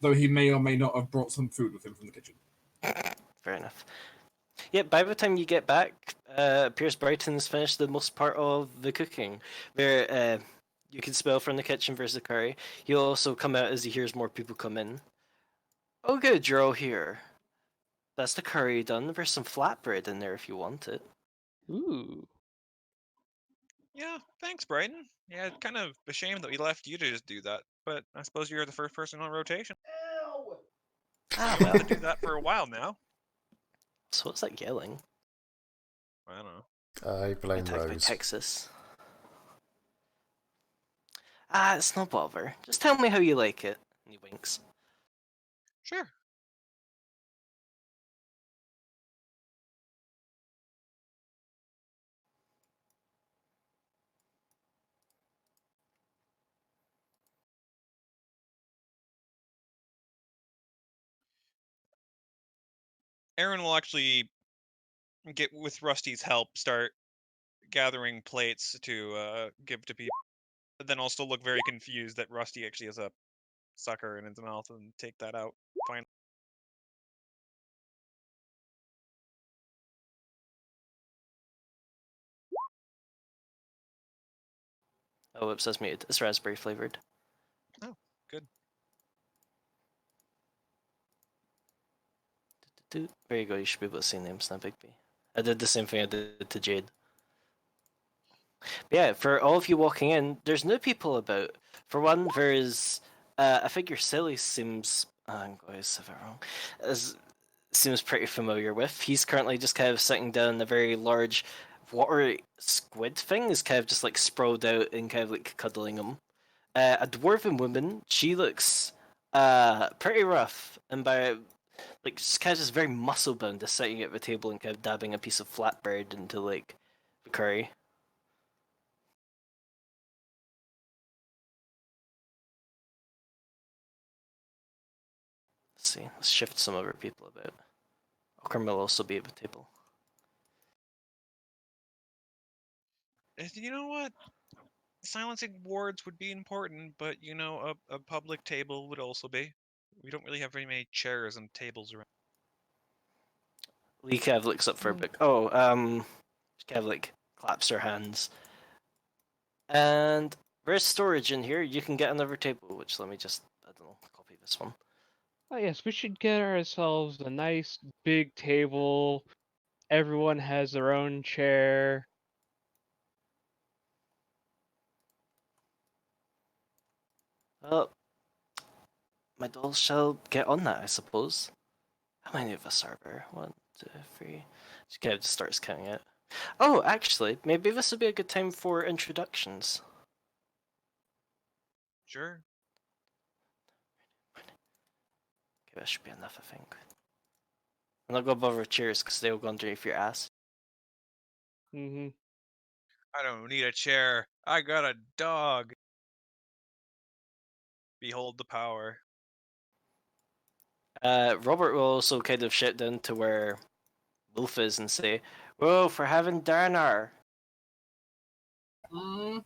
though he may or may not have brought some food with him from the kitchen. Fair enough. Yeah, by the time you get back, Pierce Brighton's finished the most part of the cooking. Where you can smell from the kitchen versus the curry. He'll also come out as he hears more people come in. Oh good, you're all here. That's the curry done. There's some flatbread in there if you want it. Ooh. Yeah, thanks, Brighton. Yeah, it's kind of a shame that we left you to just do that, but I suppose you're the first person on rotation. Ah, You'll well. have to do that for a while now. So what's that yelling? I don't know. I blame Attacked by Rose. Texas. Ah, it's no bother. Just tell me how you like it. And he winks. Sure. Aaron will actually get, with Rusty's help, start gathering plates to give to people, but then also look very confused that Rusty actually has a sucker in his mouth and take that out. Fine. Oh, whoops, that's muted. It's raspberry flavored. Oh, good. There you go, you should be able to see names now, Bigby. I did the same thing I did to Jade. But yeah, for all of you walking in, there's new people about. For one, there's a figure Silly seems... I'm going to say that wrong. Seems pretty familiar with. He's currently just kind of sitting down in a very large water squid thing, is kind of just like sprawled out and kind of like cuddling him. A dwarven woman, she looks pretty rough, and by like just kind of just very muscle bound, just sitting at the table and kind of dabbing a piece of flatbread into like the curry. Let's see, let's shift some other people about. Okram will also be at the table. You know what? Silencing wards would be important, but you know, a public table would also be. We don't really have very many chairs and tables around. Lee kind of looks up for a book. She kind of like claps her hands. And there's storage in here. You can get another table, which let me just, I don't know, copy this one. Oh yes, we should get ourselves a nice big table. Everyone has their own chair. Well, my dolls shall get on that, I suppose. How many of us are there? 1, 2, 3. She kind of just starts counting it. Oh, actually, maybe this would be a good time for introductions. Sure. Okay, that should be enough, I think. I'm not gonna bother chairs because they'll go underneath your ass. Mm-hmm. I don't need a chair. I got a dog. Behold the power. Robert will also kind of shout down to where Wolf is and say, "Whoa, for having dinner!" I'm...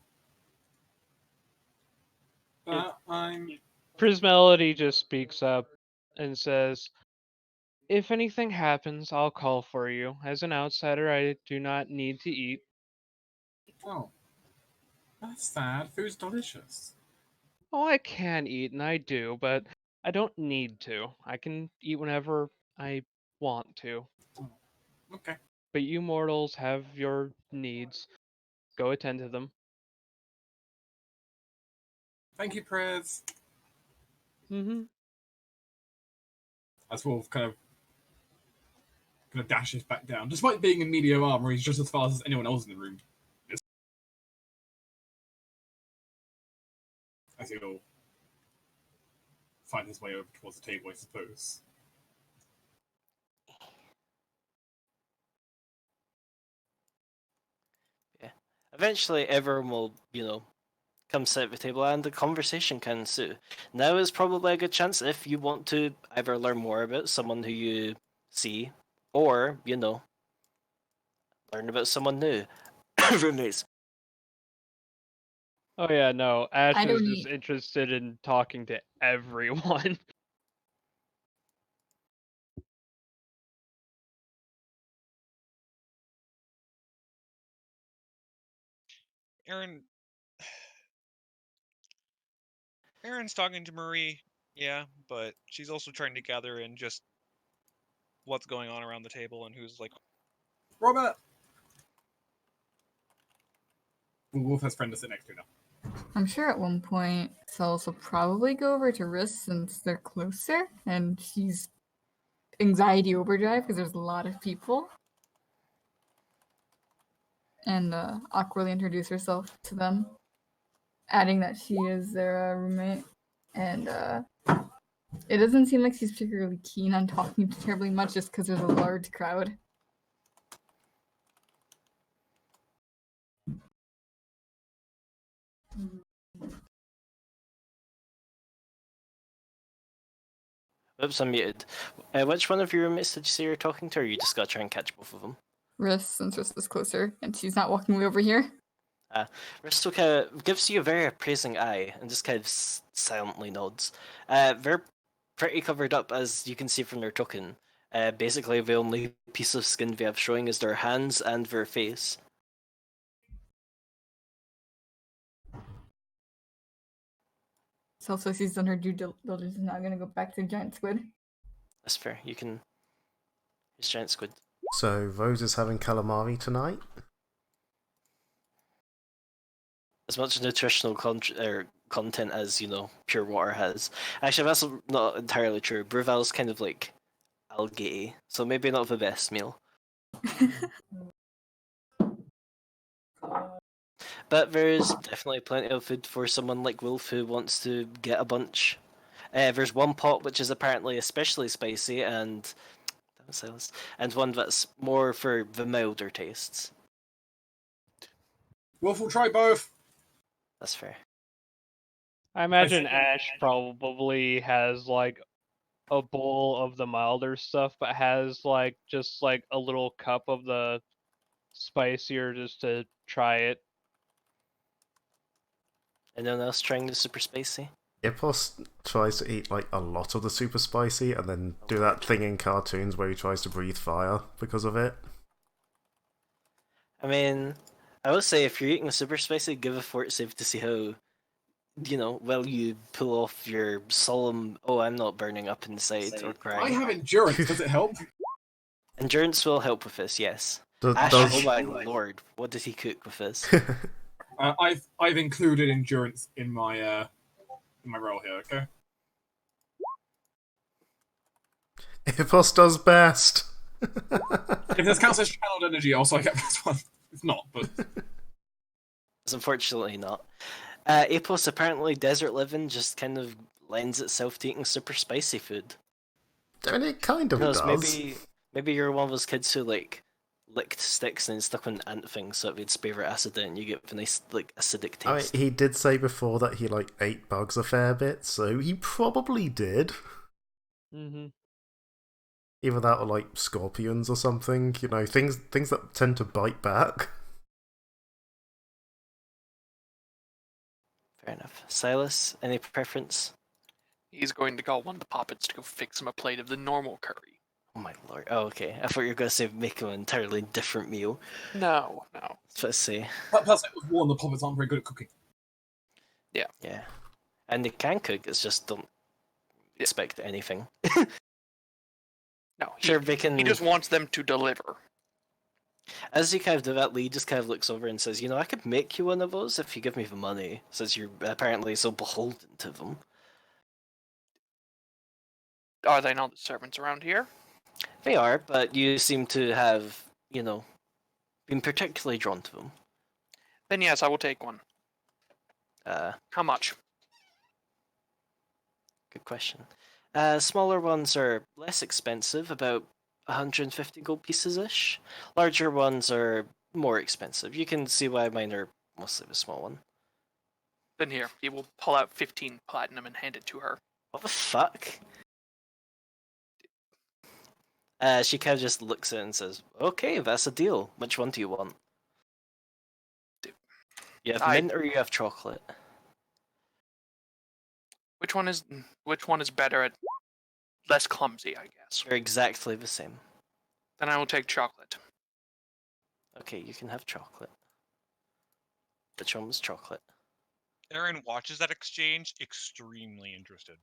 Prismelody just speaks up and says, "If anything happens, I'll call for you. As an outsider, I do not need to eat." Oh. That's sad. Food's delicious. Oh, I can eat, and I do, but I don't need to. I can eat whenever I want to. Oh. Okay. But you mortals have your needs. Go attend to them. Thank you, Prez. Mm-hmm. As Wolf kind of dashes back down. Despite being in medium armor, he's just as fast as anyone else in the room. As he'll find his way over towards the table, I suppose. Yeah. Eventually, everyone will, come sit at the table and the conversation can ensue. Now is probably a good chance if you want to either learn more about someone who you see, or, learn about someone new. Roommates. Oh yeah, no. Ash I is don't just need. interested in talking to everyone. Aaron's talking to Marie, yeah, but she's also trying to gather in just what's going on around the table and who's like. Robert! Wolf has friend to sit next to now. I'm sure at one point Celis will probably go over to Riss since they're closer, and she's anxiety overdrive because there's a lot of people. And awkwardly introduce herself to them, adding that she is their roommate. And it doesn't seem like she's particularly keen on talking terribly much just because there's a large crowd. Oops, I'm muted. Which one of your roommates did you say you're talking to, or you just gotta try and catch both of them? Riss, since Riss is closer, and she's not walking way over here. Risto kind of gives you a very appraising eye and just kind of silently nods. They're pretty covered up, as you can see from their token. Basically, the only piece of skin they have showing is their hands and their face. So she's done her due diligence and now gonna go back to Giant Squid. That's fair. You can. It's giant squid. So Rose is having calamari tonight. As much nutritional content as, pure water has. Actually, that's not entirely true. Bruval's kind of like algae, so maybe not the best meal. But there's definitely plenty of food for someone like Wolf who wants to get a bunch. There's one pot which is apparently especially spicy and one that's more for the milder tastes. Wolf will try both. That's fair. I imagine Ash probably has like a bowl of the milder stuff, but has just a little cup of the spicier just to try it. Anyone else trying the super spicy? Ipos tries to eat like a lot of the super spicy and then do that thing in cartoons where he tries to breathe fire because of it. I mean, I would say if you're eating a super spicy, give a fort save to see how, well you pull off your solemn, oh, I'm not burning up inside or I crying. have endurance. Does it help? Endurance will help with this, yes. Ash, oh my lord, what did he cook with this? I've included endurance in my roll here. Okay. Ipos does best. If this counts as channeled energy, also I get this one. It's not, but It's unfortunately not. Apos, apparently desert living just kind of lends itself to eating super spicy food. I mean, it kind of does. Maybe you're one of those kids who licked sticks and stuck on ant things so it would spare acid and you get the nice acidic taste. I mean, he did say before that he ate bugs a fair bit, so he probably did. Mm-hmm. Either that or scorpions or something, things that tend to bite back. Fair enough. Silas, any preference? He's going to call one of the puppets to go fix him a plate of the normal curry. Oh my lord. Oh, okay. I thought you were going to say make him an entirely different meal. No. Let's see. plus it was warned the puppets aren't very good at cooking. Yeah. And they can cook, it's just don't expect anything. No, Sure, they can... he just wants them to deliver. As you kind of do that, Lee just kind of looks over and says, I could make you one of those if you give me the money, since you're apparently so beholden to them. Are they not the servants around here? They are, but you seem to have, been particularly drawn to them. Then yes, I will take one. How much? Good question. Smaller ones are less expensive, about 150 gold pieces-ish. Larger ones are more expensive. You can see why mine are mostly the small one. Then here, he will pull out 15 platinum and hand it to her. What the fuck? She kind of just looks at it and says, okay, that's a deal. Which one do you want? You have mint or you have chocolate? Which one is better at less clumsy, I guess? They're exactly the same. Then I will take chocolate. Okay, you can have chocolate. Which one was chocolate? Aaron watches that exchange, extremely interested.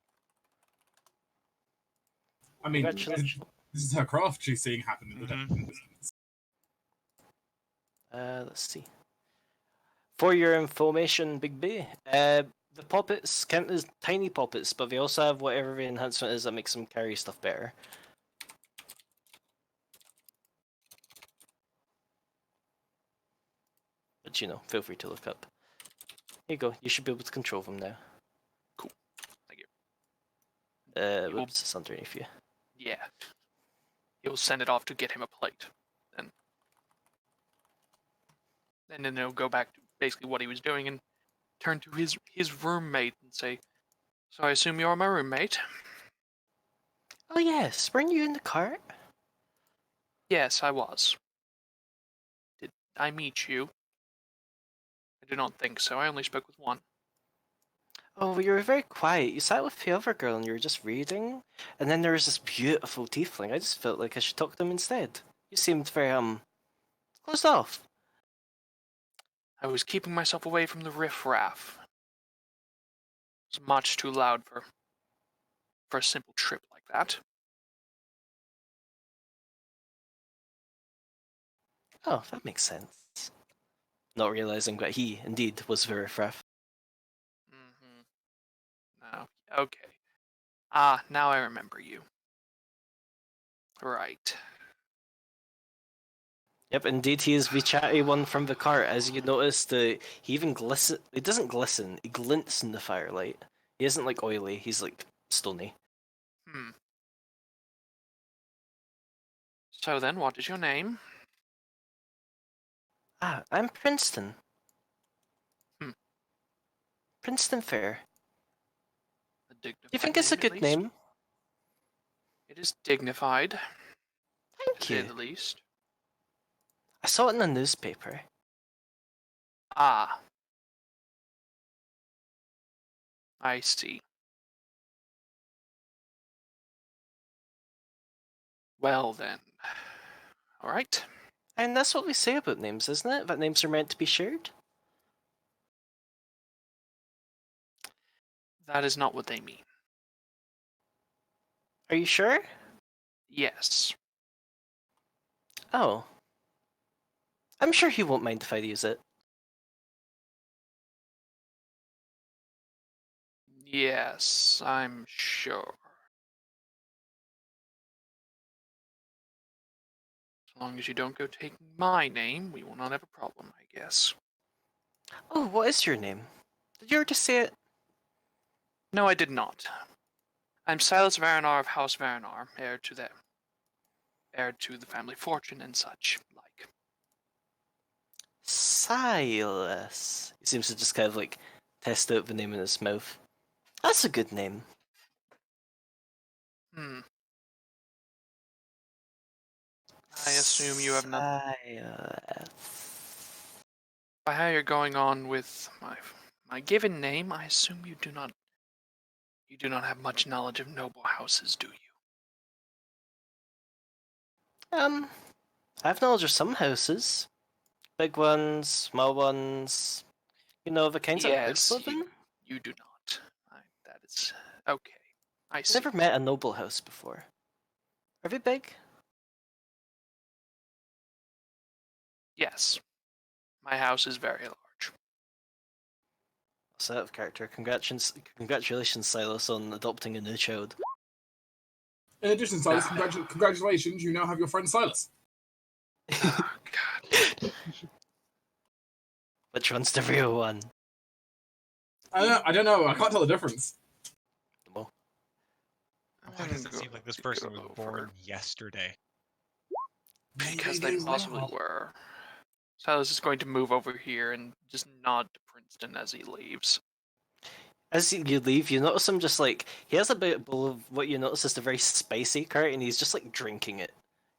I mean, Congratulations. this is her craft she's seeing happen in the distance. Let's see. For your information, Big B, the poppets count as tiny poppets, but they also have whatever the enhancement is that makes them carry stuff better. But you know, feel free to look up. Here you go. You should be able to control them now. Cool. Thank you. Whoops, it's underneath you. Yeah. He'll send it off to get him a plate. And then he'll go back to basically what he was doing and turn to his roommate and say, "So I assume you're my roommate?" Oh yes, weren't you in the cart? Yes, I was. Did I meet you? I do not think so. I only spoke with one. Oh, well, you were very quiet. You sat with the other girl and you were just reading, and then there was this beautiful tiefling. I just felt like I should talk to them instead. You seemed very closed off. I was keeping myself away from the riffraff. It's much too loud for a simple trip like that. Oh, that makes sense. Not realizing that he, indeed, was very riffraff. No. Okay. Ah, now I remember you. Right. Yep, indeed, he is the chatty one from the cart. As you notice, he even glisten. He doesn't glisten. He glints in the firelight. He isn't like oily. He's like stony. So then, what is your name? Ah, I'm Princeton. Hmm. Princeton Fair. A dignified You think it's a name, at good least? name? It is dignified, Thank to say you. the least. I saw it in the newspaper. Ah. I see. Well then. Alright. And that's what we say about names, isn't it? That names are meant to be shared? That is not what they mean. Are you sure? Yes. Oh. I'm sure he won't mind if I use it. Yes, I'm sure. As long as you don't go taking my name, we will not have a problem, I guess. Oh, what is your name? Did you already say it? No, I did not. I'm Silas Varinar of House Varinar, heir to the family fortune and such like. Silas. He seems to just kind of like test out the name in his mouth. That's a good name. I assume you have not. Silas. By how you're going on with my given name, I assume you do not have much knowledge of noble houses, do you? I have knowledge of some houses. Big ones, small ones. You know, the kinds that Yes, live in. you do not. That is okay. I I've see. never met a noble house before. Are they big? Yes, my house is very large. That's out of character. Congratulations, Silas, on adopting a new child. In addition, Silas, congratulations, you now have your friend Silas. Oh, God. Which one's the real one? I don't know. I can't tell the difference. Well, Why does it seem like this person was born yesterday? Because they possibly were. Silas is going to move over here and just nod to Princeton as he leaves. as you leave, you notice him just like he has a bit bowl of what you notice is the very spicy cart, and he's just like drinking it.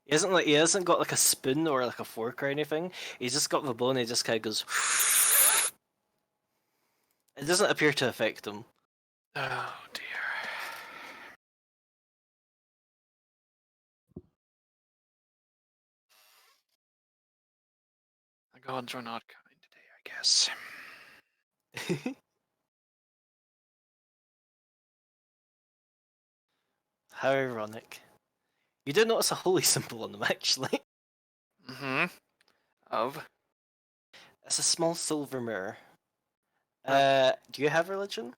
He hasn't got like a spoon or like a fork or anything. He's just got the bowl and he just kind of goes. It doesn't appear to affect him. Oh dear. The gods are not kind today, I guess. How ironic. You did notice a holy symbol on them, actually. Mm-hmm. Of. It's a small silver mirror. Oh. Do you have religion?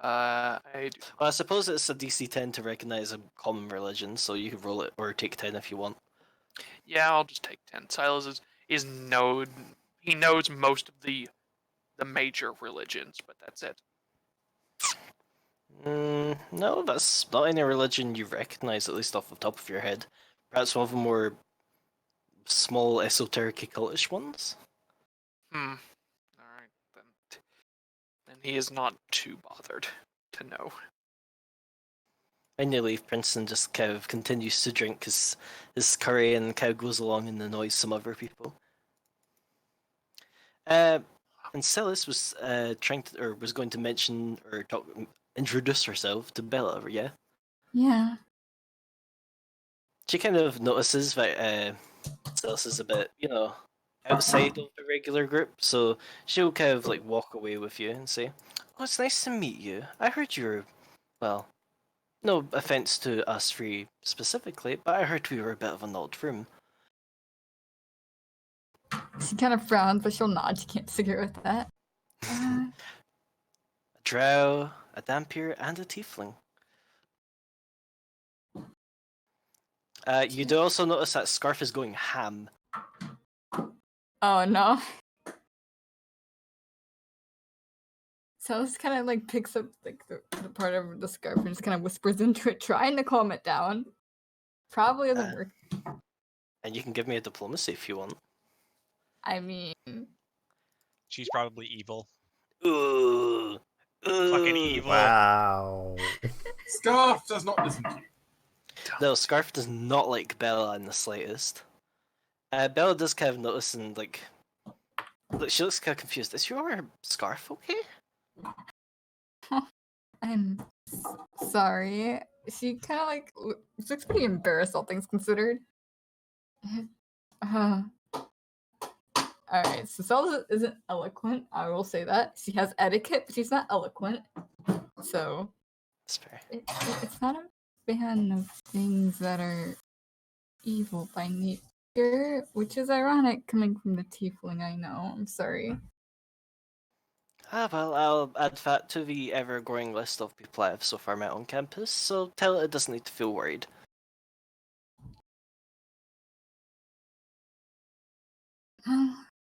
I do. Well, I suppose it's a DC 10 to recognize a common religion, so you could roll it or take 10 if you want. Yeah, I'll just take 10. Silas is known. He knows most of the major religions, but that's it. No, that's not any religion you recognize, at least off the top of your head. Perhaps one of the more small, esoteric, cultish ones? Alright, then he is not too bothered to know. When you leave, Princeton just kind of continues to drink his curry and kind of goes along and annoys some other people. And Celis was was going to mention or introduce herself to Bella, yeah? Yeah. She kind of notices that Celis is a bit, outside of the regular group, so she'll kind of like walk away with you and say, "Oh, it's nice to meet you. I heard you were, well, no offense to us three specifically, but I heard we were a bit of an odd room." She kind of frowns, but she'll nod. She can't figure out that. A drow, a dampier, and a tiefling. You do also notice that Scarf is going ham. Oh no. So this kind of like picks up like the part of the scarf and just kind of whispers into it, trying to calm it down. Probably doesn't work. And you can give me a diplomacy if you want. I mean, She's probably evil. Ooh. Fucking evil. Wow. Scarf does not listen to you. No, Scarf does not like Bella in the slightest. Bella does kind of notice and like she looks kind of confused. Is your scarf okay? I'm sorry. She kind of like looks pretty embarrassed, all things considered. Alright, so Zelda isn't eloquent, I will say that. She has etiquette, but she's not eloquent. So That's fair. it's not a fan of things that are evil by nature, which is ironic coming from the tiefling, I know. I'm sorry. Well, I'll add that to the ever-growing list of people I have so far met on campus, so tell it doesn't need to feel worried.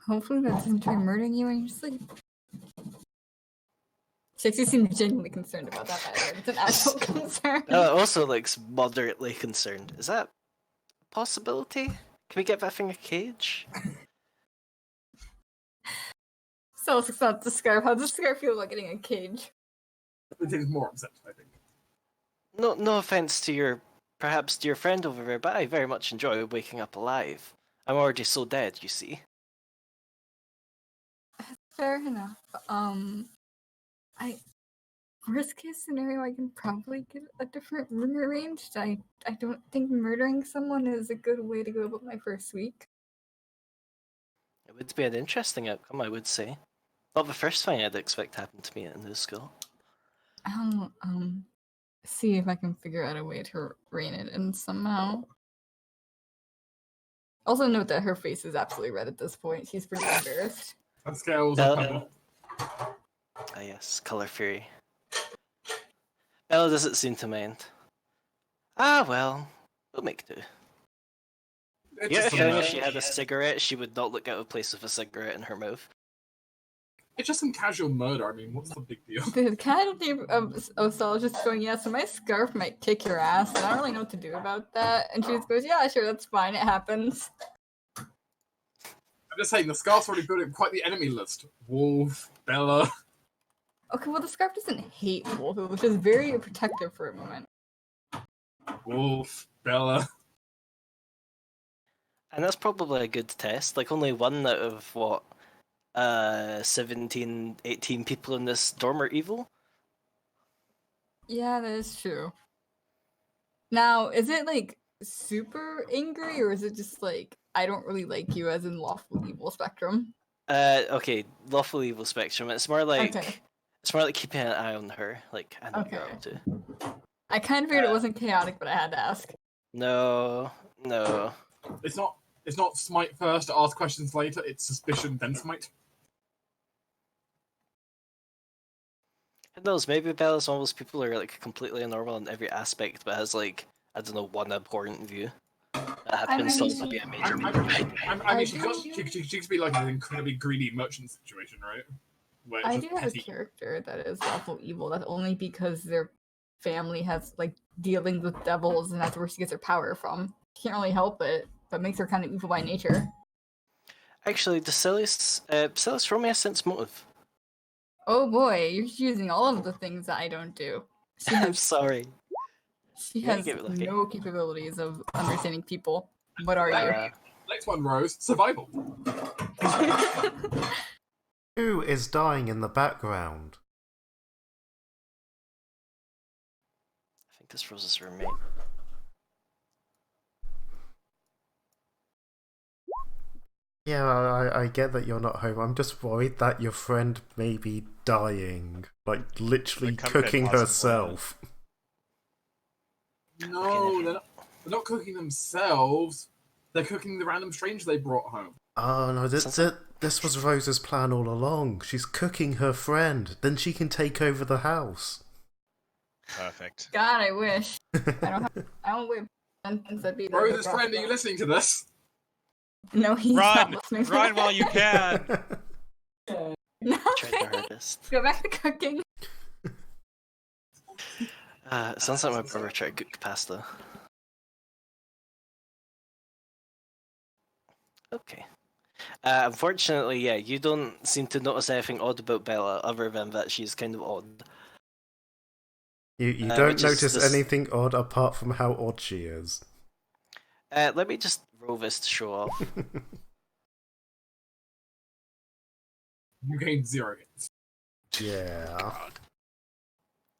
Hopefully that doesn't try murdering you in your sleep. Shixie seemed genuinely concerned about that, by the way. It's an actual concern. Bella also looks moderately concerned. Is that a possibility? Can we get that thing a cage? So it's not the scarf. How does the scarf feel about getting a cage? It is more upset, I think. No offense to your perhaps dear friend over there, but I very much enjoy waking up alive. I'm already so dead, you see. Fair enough. Worst case scenario, I can probably get a different room arranged. I don't think murdering someone is a good way to go about my first week. It would be an interesting outcome, I would say. Not the first thing I'd expect happened to me at a new school. I'll see if I can figure out a way to rein it in somehow. Also note that her face is absolutely red at this point. She's pretty embarrassed. And scales are kind of... Ah yes, Colour Fury. Bella doesn't seem to mind. Ah well, we'll make do. It's You get a just feeling some, if she had a cigarette, she would not look out of place with a cigarette in her mouth. it's just some casual murder. I mean, what's the big deal? The casualty of Sol is just going, yeah, so my scarf might kick your ass, and I don't really know what to do about that. And she just goes, yeah, sure, that's fine, it happens. I'm just saying, the scarf's already built in quite the enemy list. Wolf, Bella. Okay, well, the scarf doesn't hate Wolf, it was just very protective for a moment. Wolf, Bella. And that's probably a good test. Like, only one out of, what, 17, 18 people in this dorm are evil? Yeah, that is true. Now, is it, like, super angry, or is it just, like, I don't really like you as in lawful evil spectrum? Okay, lawful evil spectrum. It's more like Okay. it's more like keeping an eye on her. Like I know what you're Okay. up to. I kind of figured it wasn't chaotic, but I had to ask. No. It's not smite first, ask questions later. It's suspicion then smite. Who knows? Maybe Bella's one of those people who are like completely normal in every aspect, but has like I don't know one abhorrent view. That happens mean, to be a major. I mean, she could be like an incredibly greedy merchant situation, right? Where it's I just do have a petty. character that is lawful evil. That's only because their family has like dealings with devils, and that's where she gets her power from. She can't really help it, but makes her kind of evil by nature. Actually, the silliest roll me a sense motive. Oh boy, you're using all of the things that I don't do. She I'm has sorry. she Yeah, has give it lucky. no capabilities of understanding people. What are you? Next one, Rose. Survival. Who is dying in the background? I think this Rose's roommate. Yeah, I get that you're not home. I'm just worried that your friend may be dying. Like, literally Like, come cooking possibly. herself. No, they're not cooking themselves. They're cooking the random stranger they brought home. Oh no, this was Rose's plan all along. She's cooking her friend. Then she can take over the house. Perfect. God, I wish. I don't wait sentence that'd be there. Rose's friend, are you listening to this? No, he's Run! not listening. Run while you can! No, Tried my hardest. go back to cooking. It sounds like my brother tried to cook pasta. Okay. Unfortunately, yeah, you don't seem to notice anything odd about Bella, other than that she's kind of odd. You don't which is notice this- anything odd apart from how odd she is. Let me just roll this to show off. You gained 0 hits. Yeah.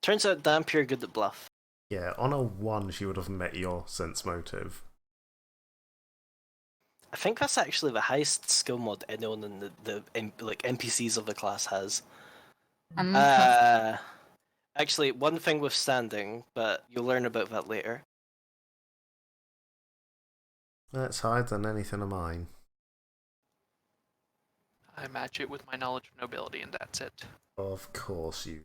Turns out damn pure good at bluff. Yeah, on a 1 she would have met your sense motive. I think that's actually the highest skill mod anyone in the NPCs of the class has. I'm impressed. Actually, one thing withstanding, but you'll learn about that later. Let's hide than anything of mine. I match it with my knowledge of nobility, and that's it. Of course you.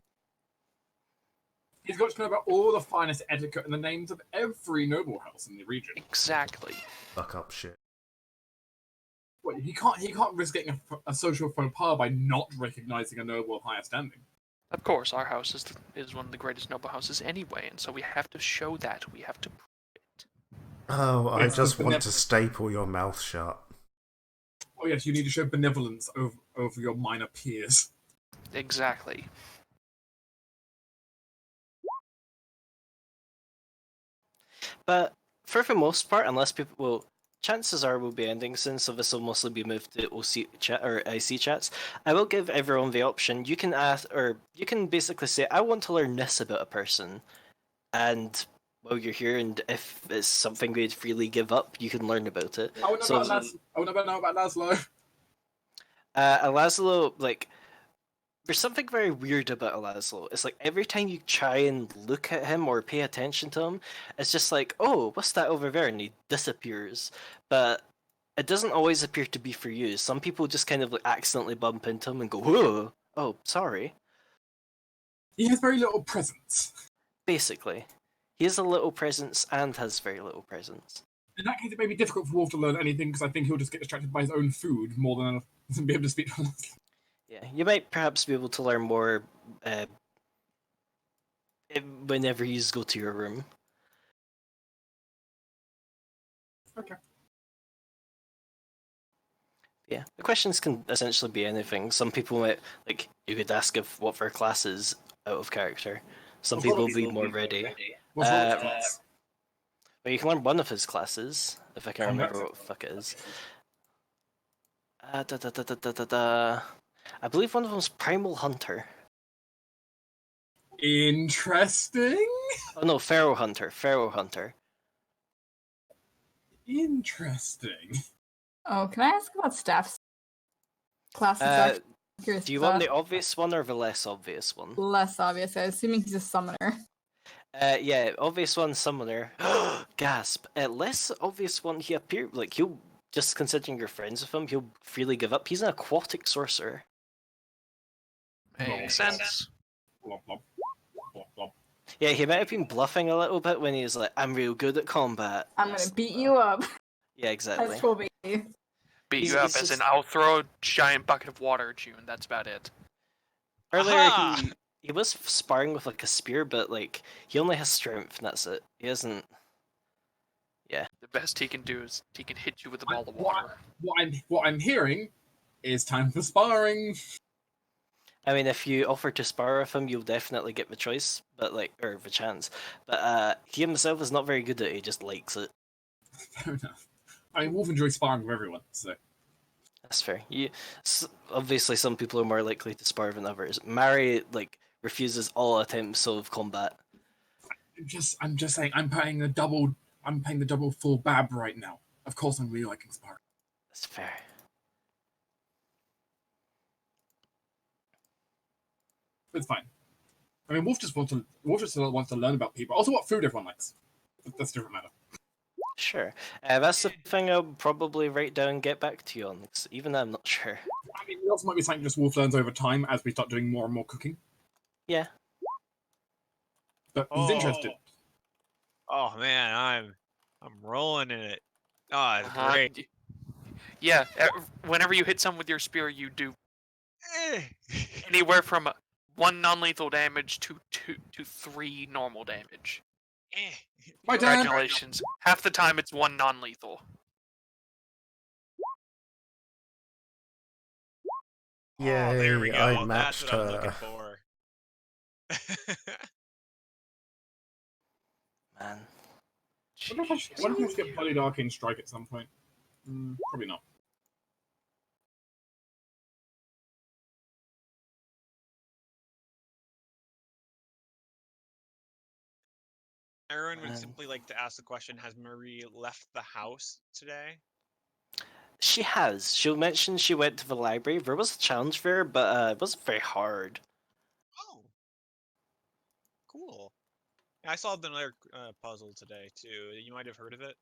He's got to know about all the finest etiquette and the names of every noble house in the region. Exactly. Fuck up shit. Wait, he can't risk getting a social faux pas by not recognizing a noble of higher standing. Of course, our house is one of the greatest noble houses anyway, and so we have to show that. We have to prove it. Oh, I Yes, just but want then- to staple your mouth shut. Oh yes, you need to show benevolence over your minor peers. Exactly. But for the most part, unless people, well, chances are we'll be ending soon, so this will mostly be moved to OC chat or IC chats. I will give everyone the option. You can ask, or you can basically say, "I want to learn this about a person," and while you're here, and if it's something we'd freely give up, you can learn about it. I want to know about Laszlo. Laszlo, like, there's something very weird about Laszlo. It's like every time you try and look at him or pay attention to him, it's just like, oh, what's that over there? And he disappears. But it doesn't always appear to be for you. Some people just kind of like accidentally bump into him and go, whoa, oh, sorry. He has very little presence. Basically. He has a little presence and has very little presence. In that case, it may be difficult for Wolf to learn anything because I think he'll just get distracted by his own food more than be able to speak to us. Yeah, you might perhaps be able to learn more whenever you go to your room. Okay. Yeah, the questions can essentially be anything. Some people might, like, you could ask if what their class is out of character. Some people will be more ready. What's wrong with class? But you can learn one of his classes, if I can Combat? remember what the fuck it is. I believe one of them is Primal Hunter. Interesting. Oh no, Pharaoh Hunter. Pharaoh Hunter. Interesting. Oh, can I ask about staffs? classes? Uh, Curious do you about want the obvious one or the less obvious one? less obvious? I'm assuming he's a summoner. Yeah, obvious one, summoner. Gasp. Less obvious one, he appear like he'll just considering you're friends with him, he'll freely give up. He's an aquatic sorcerer. Makes sense. Blop, blop, blop, blop. Yeah, he might have been bluffing a little bit when he was like, "I'm real good at combat." I'm gonna beat you up. Yeah, exactly. That's troll baby. Beat He's- you up he's as in just- I'll throw a giant bucket of water at you, and that's about it. Earlier, Aha! he was sparring with like a spear, but like he only has strength, and that's it. He doesn't. The best he can do is he can hit you with a I- ball of what- water. What I'm hearing is time for sparring. I mean, if you offer to spar with him, you'll definitely get the choice, but like, or the chance. But he himself is not very good at it. He just likes it. Fair enough. I mean, Wolf enjoys sparring with everyone, so That's fair. Obviously, some people are more likely to spar than others. Mary like refuses all attempts of combat. I'm just saying, I'm paying the double full bab right now. Of course, I'm really liking sparring. That's fair. It's fine. I mean, Wolf just wants to learn about people. Also, what food everyone likes. That's a different matter. Sure. That's the thing I'll probably write down and get back to you on, 'cause even I'm not sure. I mean, it also might be something just Wolf learns over time as we start doing more and more cooking. Yeah. But he's interested. Oh man, I'm rolling in it. Oh, it's Uh-huh. great. Yeah, whenever you hit someone with your spear, you do Eh. anywhere from 1 non-lethal damage to 3 normal damage. Eh. My turn. Congratulations. Half the time it's 1 non-lethal. Oh, there we Yay, go. I That's matched what I'm looking her. for. Man. What if I skip Bloody Arcane Strike at some point? Probably not. Aaron would Man. simply like to ask the question: has Marie left the house today? She has. She'll mention she went to the library. There was a challenge there, but it wasn't very hard. Oh, cool. I solved another puzzle today too. You might have heard of it.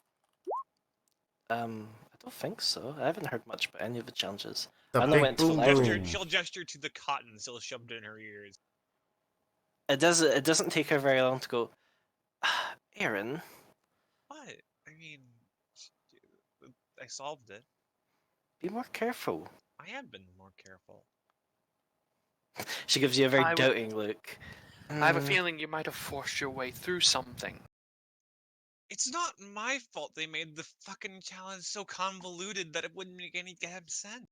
I don't think so. I haven't heard much about any of the challenges. The I know big went to the boom library. boom. She'll gesture to the cotton still shoved in her ears. It doesn't take her very long to go. Aaron, What? I mean, I solved it. be more careful. I have been more careful. She gives you a very I would- doubting look. I have a feeling you might have forced your way through something. It's not my fault they made the fucking challenge so convoluted that it wouldn't make any damn sense.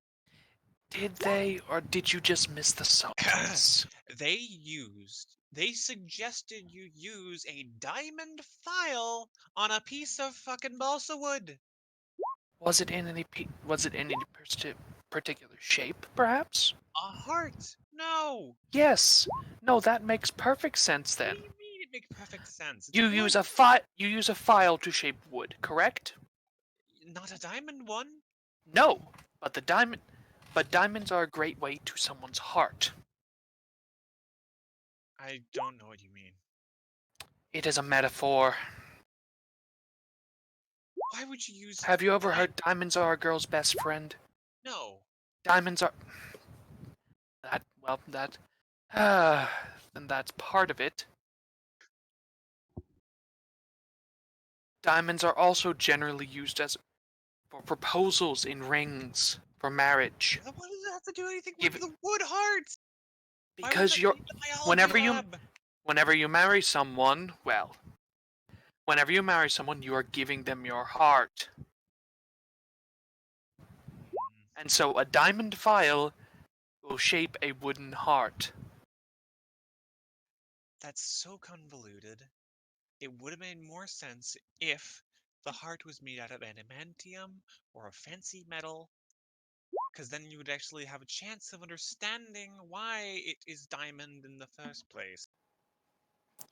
Did they, or did you just miss the substance? They suggested you use a diamond file on a piece of fucking balsa wood. Was it in any particular shape, perhaps? A heart? No. Yes. No, that makes perfect sense What then. do you mean it makes perfect sense? It's You wood, use a file to shape wood, correct? not a diamond one. No, but diamonds are a great way to someone's heart. I don't know what you mean. It is a metaphor. Why would you use? Have you ever heard diamonds are a girl's best friend? No. Diamonds are then that's part of it. Diamonds are also generally used for proposals in rings for marriage. What does that have to do anything Give with the wood hearts? Why would Because that you're be in the biology whenever you lab? marry someone, you are giving them your heart. And so a diamond file will shape a wooden heart. That's so convoluted. It would have made more sense if the heart was made out of adamantium or a fancy metal, because then you would actually have a chance of understanding why it is diamond in the first place.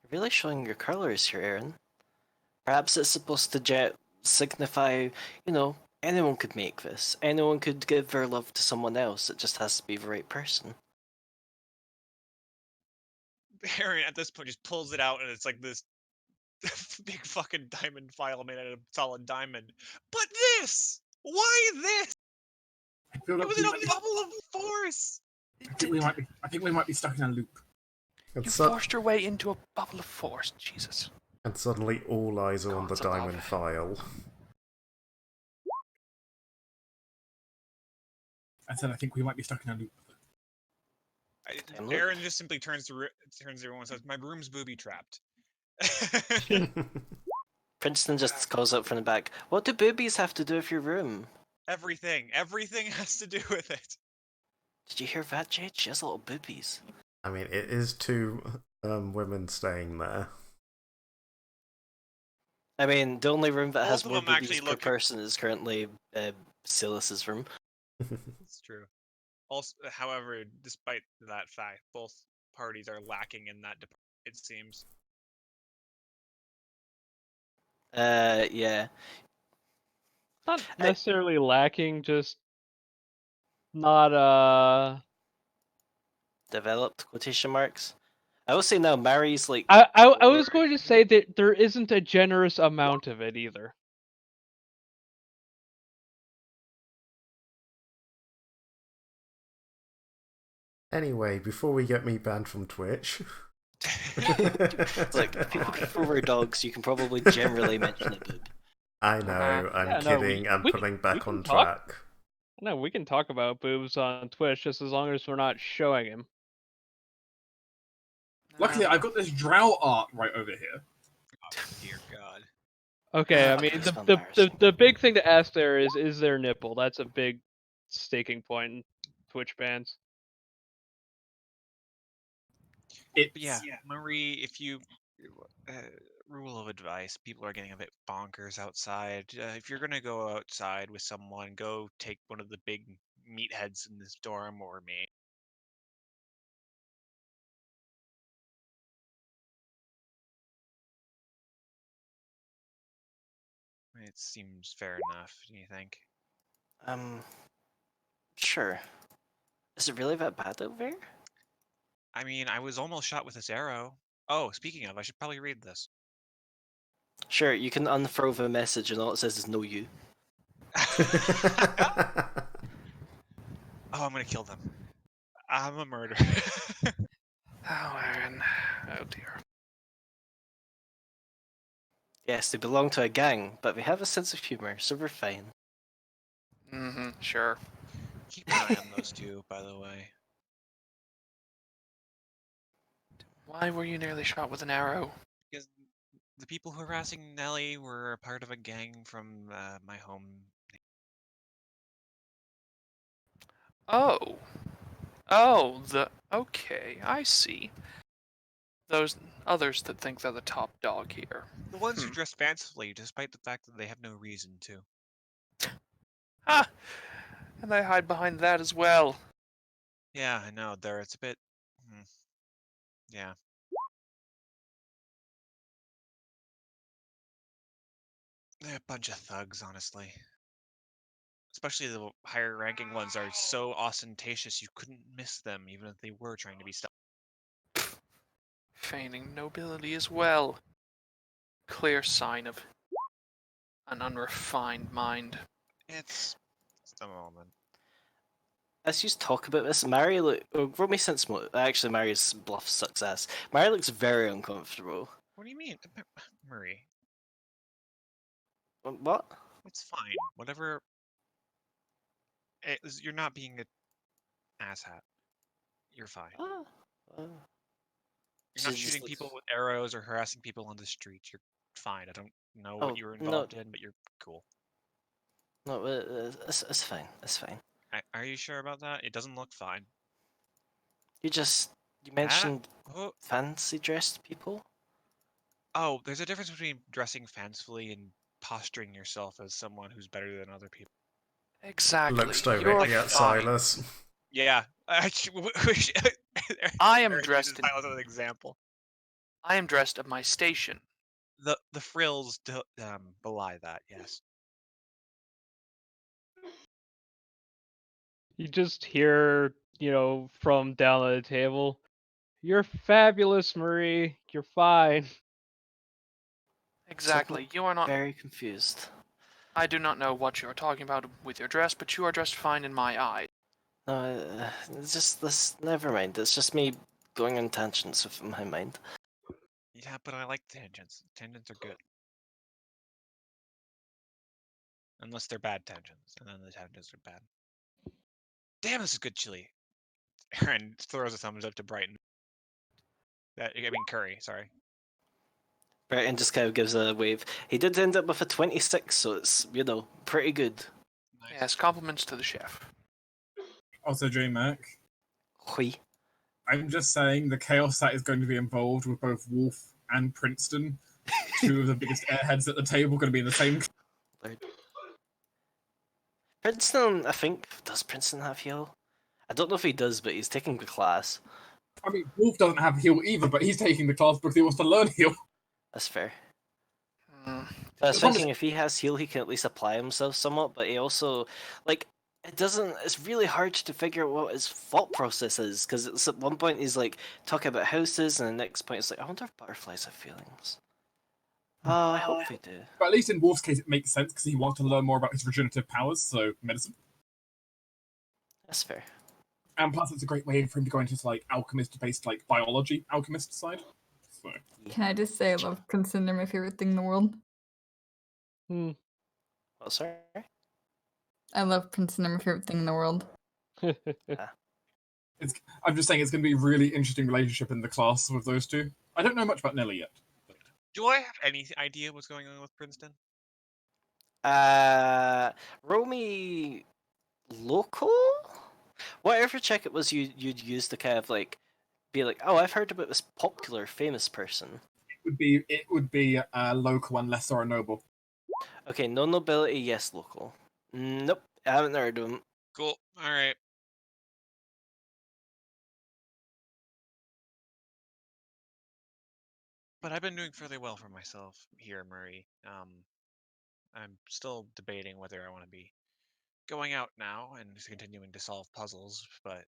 You're really showing your colors here, Aaron. Perhaps it's supposed to signify, anyone could make this. Anyone could give their love to someone else. It just has to be the right person. Aaron at this point just pulls it out, and it's like this big fucking diamond file made out of solid diamond. But this, why this? I feel It like was in a bubble of force. I think we might be stuck in a loop. And, You su- forced your way into a bubble of force, Jesus. and suddenly all eyes are on the Gods above. diamond file. I said I think we might be stuck in a loop. Look. Aaron just simply turns to everyone and says, "My room's booby trapped." Princeton just calls out from the back. What do boobies have to do with your room? Everything has to do with it. Did you hear that, Jade? She has little boobies. I mean, it is two women staying there. I mean, the only room that has Both of more them actually boobies per look- person is currently Silas's room. It's true. Also, however, despite that fact, both parties are lacking in that department, it seems. Yeah. Not necessarily lacking, just not Developed quotation marks. I will say now, Mary's like. I was going to say that there isn't a generous amount of it either. Anyway, before we get me banned from Twitch. Look, if people prefer dogs, you can probably generally mention a boob. I know, I'm Yeah, no, kidding, I'm we pulling can back on talk. track. No, we can talk about boobs on Twitch just as long as we're not showing him. Luckily, I've got this drow art right over here. Oh, dear God. Okay, I Okay, mean that's the embarrassing. the big thing to ask there is there nipple? That's a big staking point in Twitch bans. It's, But yeah, Marie, if you rule of advice, people are getting a bit bonkers outside. If you're gonna go outside with someone, go take one of the big meatheads in this dorm or me. It seems fair enough, do you think? Sure. Is it really that bad over there? I mean, I was almost shot with this arrow. Oh, speaking of, I should probably read this. Sure, you can unfurl the message and all it says is no you. Oh, I'm gonna kill them. I'm a murderer. Oh, Aaron. Oh, dear. Yes, they belong to a gang, but they have a sense of humor, so we're fine. Mm-hmm, sure. Keep an eye on those two, by the way. Why were you nearly shot with an arrow? Because the people harassing Nellie were a part of a gang from my home. Oh. Okay, I see. Those others that think they're the top dog here. The ones who dress fancifully, despite the fact that they have no reason to. Ah! And they hide behind that as well. Yeah, I know. It's a bit. Yeah. They're a bunch of thugs, honestly. Especially the higher ranking ones are so ostentatious you couldn't miss them, even if they were trying to be stealthy. Feigning nobility as well. Clear sign of an unrefined mind. It's the moment. As you talk about this, Mary roll me sense motive. Actually, Mary's bluff sucks ass. Mary looks very uncomfortable. What do you mean, Murray? What? It's fine. Whatever. You're not being an asshat. You're fine. You're not shooting people with arrows or harassing people on the streets. You're fine. I don't know what you were involved in, but you're cool. No, it's fine. It's fine. Are you sure about that? It doesn't look fine. You mentioned Oh, fancy dressed people? oh, there's a difference between dressing fancifully and posturing yourself as someone who's better than other people. Exactly. Looks directly You're at fine. Silas. Yeah. I am Aaron dressed uses in. Silas as an example. I am dressed at my station. The frills belie that, yes. You just hear, from down at the table, "You're fabulous, Marie. You're fine." Exactly. You are not. Very confused. I do not know what you are talking about with your dress, but you are dressed fine in my eyes. No, it's just this. Never mind. It's just me going on tangents with my mind. Yeah, but I like tangents. Tangents are good. Unless they're bad tangents, and then the tangents are bad. Damn, this is good chili. Aaron throws a thumbs up to Brighton. Curry, sorry. Brighton just kind of gives a wave. He did end up with a 26, so it's, pretty good. Nice. Yes, compliments to the chef. Also, J Mac, Hui. I'm just saying the chaos that is going to be involved with both Wolf and Princeton, two of the biggest airheads at the table, going to be in the same. Lord. Princeton, I think, does Princeton have heal? I don't know if he does, but he's taking the class. I mean, Wolf doesn't have heal either, but he's taking the class because he wants to learn heal. That's fair. Hmm. I was The problem thinking if he has heal, he can at least apply himself somewhat, but he also, it's really hard to figure out what his thought process is, because it's at one point he's talking about houses, and the next point it's I wonder if butterflies have feelings. Oh, I hope they do. But at least in Wolf's case, it makes sense because he wants to learn more about his regenerative powers, so medicine. That's fair. And plus, it's a great way for him to go into alchemist-based biology alchemist side. So. Can I just say I love Princeton? They're my favorite thing in the world. Hmm. Oh, sorry. I love Princeton. They're my favorite thing in the world. I'm just saying it's going to be a really interesting relationship in the class with those two. I don't know much about Nelly yet. Do I have any idea what's going on with Princeton? Roll me local? Whatever check it was you'd use to kind of be oh, I've heard about this popular famous person. It would be local unless they're a noble. Okay, no nobility, yes local. Nope, I haven't heard of him. Cool. All right. But I've been doing fairly well for myself here, Murray. I'm still debating whether I want to be going out now and just continuing to solve puzzles, but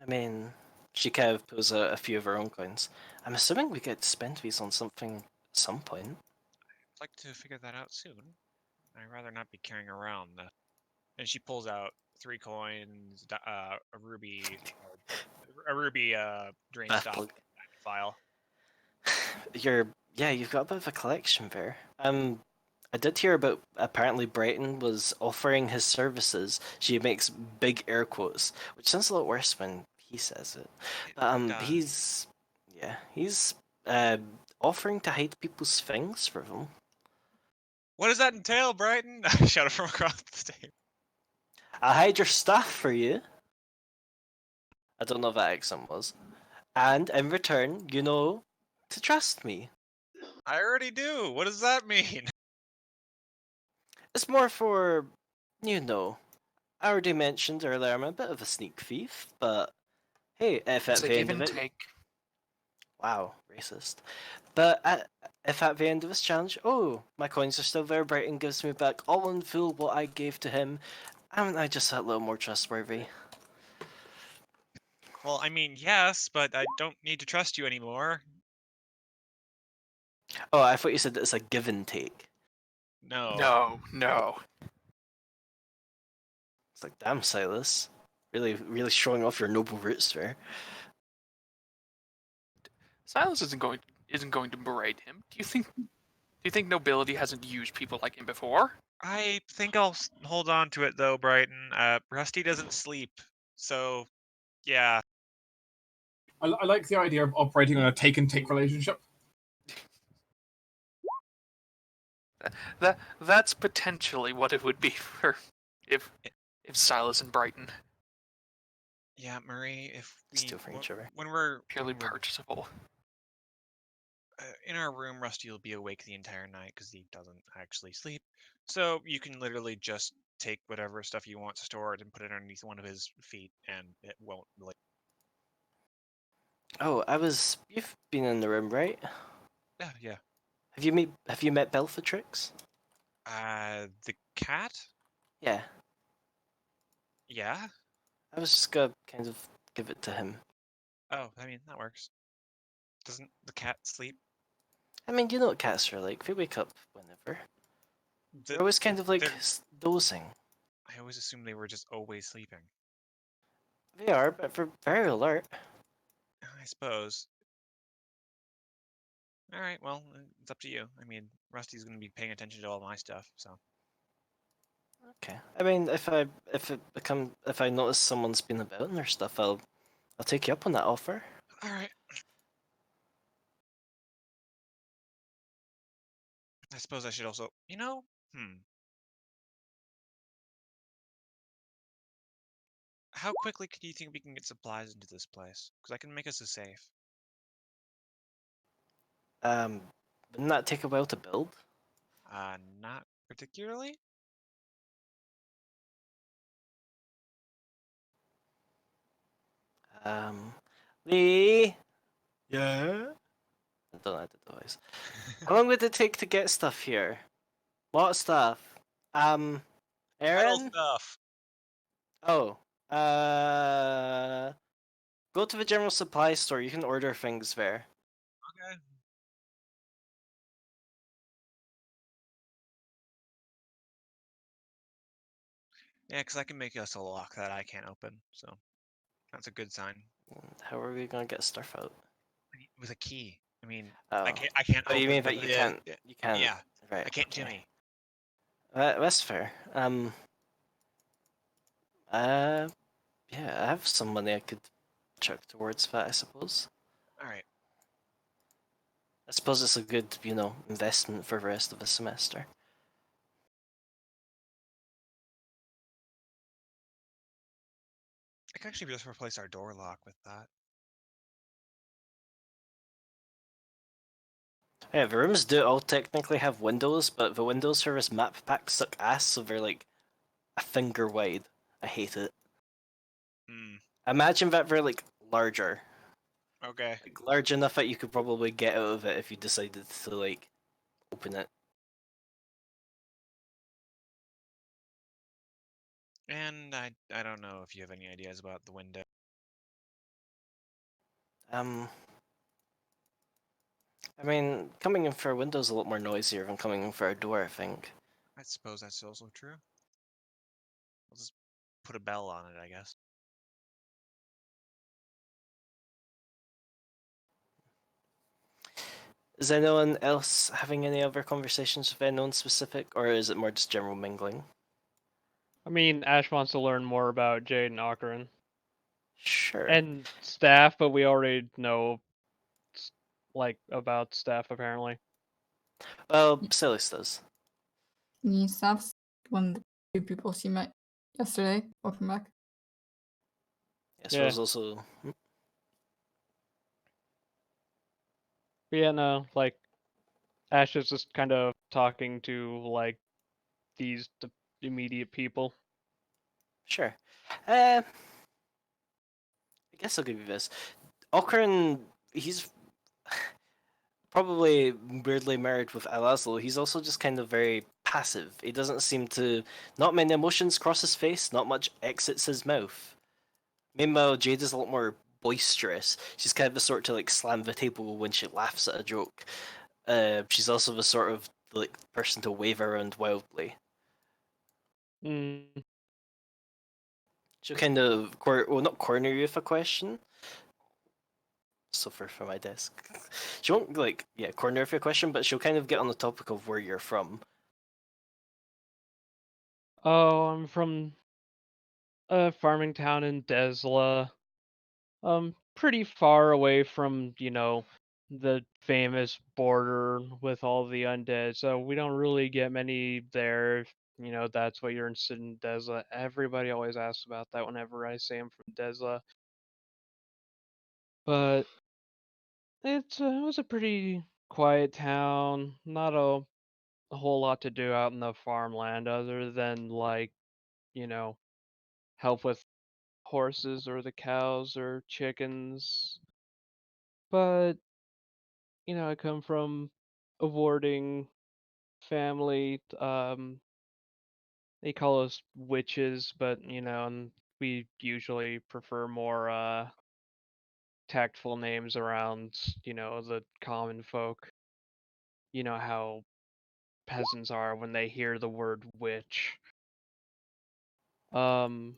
I mean, she kind of pulls a few of her own coins. I'm assuming we get to spend these on something at some point. I'd like to figure that out soon. I'd rather not be carrying around the... And she pulls out 3 coins, a ruby drain stop file. You've got a bit of a collection there. I did hear about apparently Brighton was offering his services. She makes big air quotes, which sounds a lot worse when he says it. He's offering to hide people's things for them. What does that entail, Brighton? I shout it from across the stage. I'll hide your stuff for you. I don't know what that accent was. And in return, to trust me. I already do. What does that mean? It's more for, I already mentioned earlier I'm a bit of a sneak thief, but hey, if at It's a the give end of and it... take. Wow, racist. But if at the end of this challenge, my coins are still there, Brighton gives me back all in full what I gave to him, and I just a little more trustworthy. Well, I mean, yes, but I don't need to trust you anymore. Oh, I thought you said it's a give and take. No. No. It's damn, Silas. Really, really showing off your noble roots there. Silas isn't going to berate him. Do you think nobility hasn't used people like him before? I think I'll hold on to it though, Brighton. Rusty doesn't sleep, so yeah. I like the idea of operating on a take and take relationship. That's potentially what it would be for if Silas and Brighton Yeah, Murray, if Steal from each other. when we're purely purchasable. In our room, Rusty will be awake the entire night because he doesn't actually sleep. So you can literally just take whatever stuff you want stored and put it underneath one of his feet, and it won't really. Oh, you've been in the room, right? Yeah. Have you met Belfatrix? The cat? Yeah, Yeah? I was just gonna kind of give it to him. Oh, I mean, that works. Doesn't the cat sleep? I mean, you know what cats are like. They wake up whenever. They're The, always kind of like they're, dozing. I always assumed they were just always sleeping. They are, but they're very alert. I suppose. Alright, well, it's up to you. I mean, Rusty's gonna be paying attention to all my stuff, so. Okay. I mean, if I notice someone's been about and their stuff, I'll take you up on that offer. Alright. I suppose I should also, how quickly do you think we can get supplies into this place? Because I can make us a safe. Wouldn't that take a while to build? Not particularly? Lee. Yeah. I don't know the voice. How long would it take to get stuff here? What stuff? Metal Aaron? stuff. Oh. Go to the general supply store. You can order things there. Okay. Yeah, because I can make us a lock that I can't open, so that's a good sign. How are we gonna get stuff out? With a key. I mean, Oh. I can't Oh, you open mean the that you can't? You can't. Yeah, Right. I can't okay. jimmy. That's fair. Yeah, I have some money I could chuck towards that, I suppose. Alright. I suppose it's a good, investment for the rest of the semester. I can actually just replace our door lock with that. Yeah, the rooms do all technically have windows, but the windows for this map pack suck ass, so they're like a finger wide. I hate it. Hmm. Imagine that they're like larger. Okay. Like large enough that you could probably get out of it if you decided to like open it. And I don't know if you have any ideas about the window. I mean, coming in for a window is a lot more noisier than coming in for a door, I think. I suppose that's also true. I'll just put a bell on it, I guess. Is anyone else having any other conversations with anyone specific, or is it more just general mingling? I mean, Ash wants to learn more about Jade and Ocarin. Sure. And staff, but we already know, like, about staff apparently. Well, Celis does. The staff's one of the two people she met yesterday. Welcome back. Yes, Yeah. was also. But yeah, no, like, Ash is just kind of talking to, like, the immediate people. Sure. I guess I'll give you this. Ocarin, he's probably weirdly married with Alazlo. He's also just kind of very passive. He doesn't seem to. Not many emotions cross his face, not much exits his mouth. Meanwhile, Jade is a lot more boisterous. She's kind of the sort to like slam the table when she laughs at a joke. She's also the sort of like person to wave around wildly. Mm. She'll kind of not corner you with a question. Suffer from my desk. She won't corner with your question, but she'll kind of get on the topic of where you're from. Oh, I'm from a farming town in Desla. Pretty far away from, the famous border with all the undead, so we don't really get many there. That's what you're interested in Desla. Everybody always asks about that whenever I say I'm from Desla. But it was a pretty quiet town. Not a whole lot to do out in the farmland other than, like, help with horses or the cows or chickens. But I come from a warding family. They call us witches, but and we usually prefer more tactful names around the common folk. You know how peasants are when they hear the word witch. Hmm?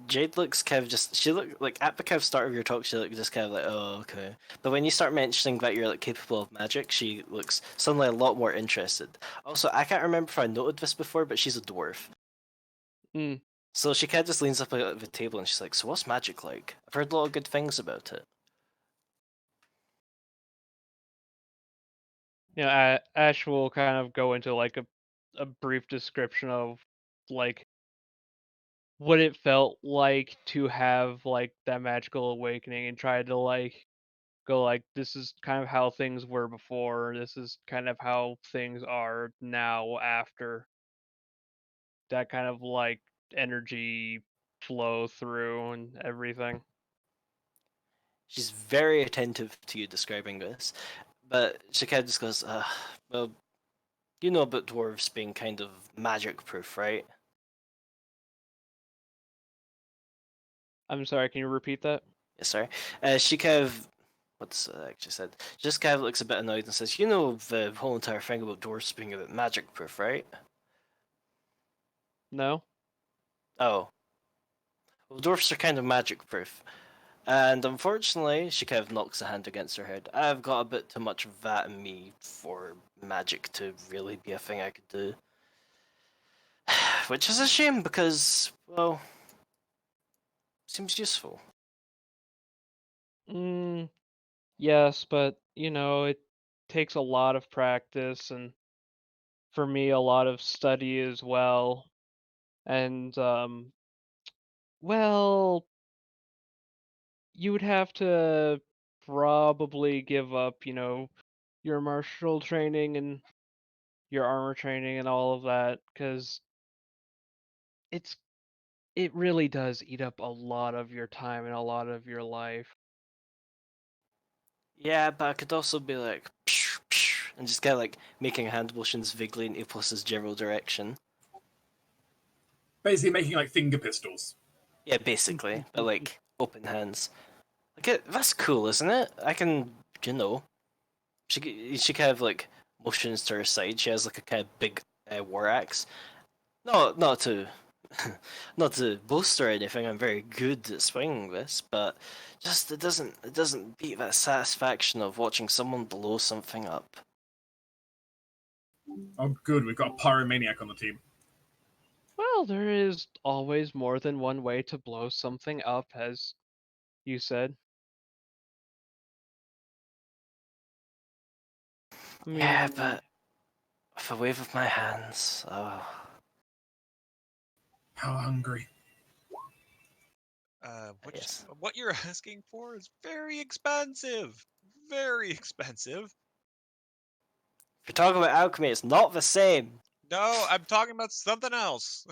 Jade looks kind of she looked like at the kind of start of your talk, she looked just kind of like, oh, okay. But when you start mentioning that you're like capable of magic, she looks suddenly a lot more interested. Also, I can't remember if I noted this before, but she's a dwarf. Mm. So she kind of just leans up at the table and she's like, so what's magic like? I've heard a lot of good things about it. Ash will kind of go into like a brief description of like what it felt like to have like that magical awakening and try to like go like this is kind of how things were before, this is kind of how things are now after. That kind of like energy flow through and everything. She's very attentive to you describing this, but she kind of just goes, well, you know about dwarves being kind of magic proof, right? I'm sorry, can you repeat that? Yes, sorry. She kind of, what's actually said? She just kind of looks a bit annoyed and says, you know the whole entire thing about dwarves being a bit magic proof, right? No? Oh. Well, dwarves are kind of magic proof. And unfortunately, she kind of knocks a hand against her head. I've got a bit too much of that in me for magic to really be a thing I could do. Which is a shame because, well, seems useful. Yes, but it takes a lot of practice and for me a lot of study as well. And well, you would have to probably give up, your martial training and your armor training and all of that cuz it really does eat up a lot of your time and a lot of your life. Yeah, but I could also be like, psh, psh, and just kind of like making hand motions vaguely in Aplus's general direction. Basically making like finger pistols. Yeah, basically, but like open hands. Like that's cool, isn't it? I can, you know, she kind of like motions to her side. She has like a kind of big war axe. No, not to, not to boast or anything. I'm very good at swinging this, but just it doesn't beat that satisfaction of watching someone blow something up. Oh, good, we've got a pyromaniac on the team. Well, there is always more than one way to blow something up, as you said. I Yeah, mean, but with a wave of my hands, oh. How hungry. Yes. What you're asking for is very expensive. Very expensive. If you're talking about alchemy, it's not the same. No, I'm talking about something else.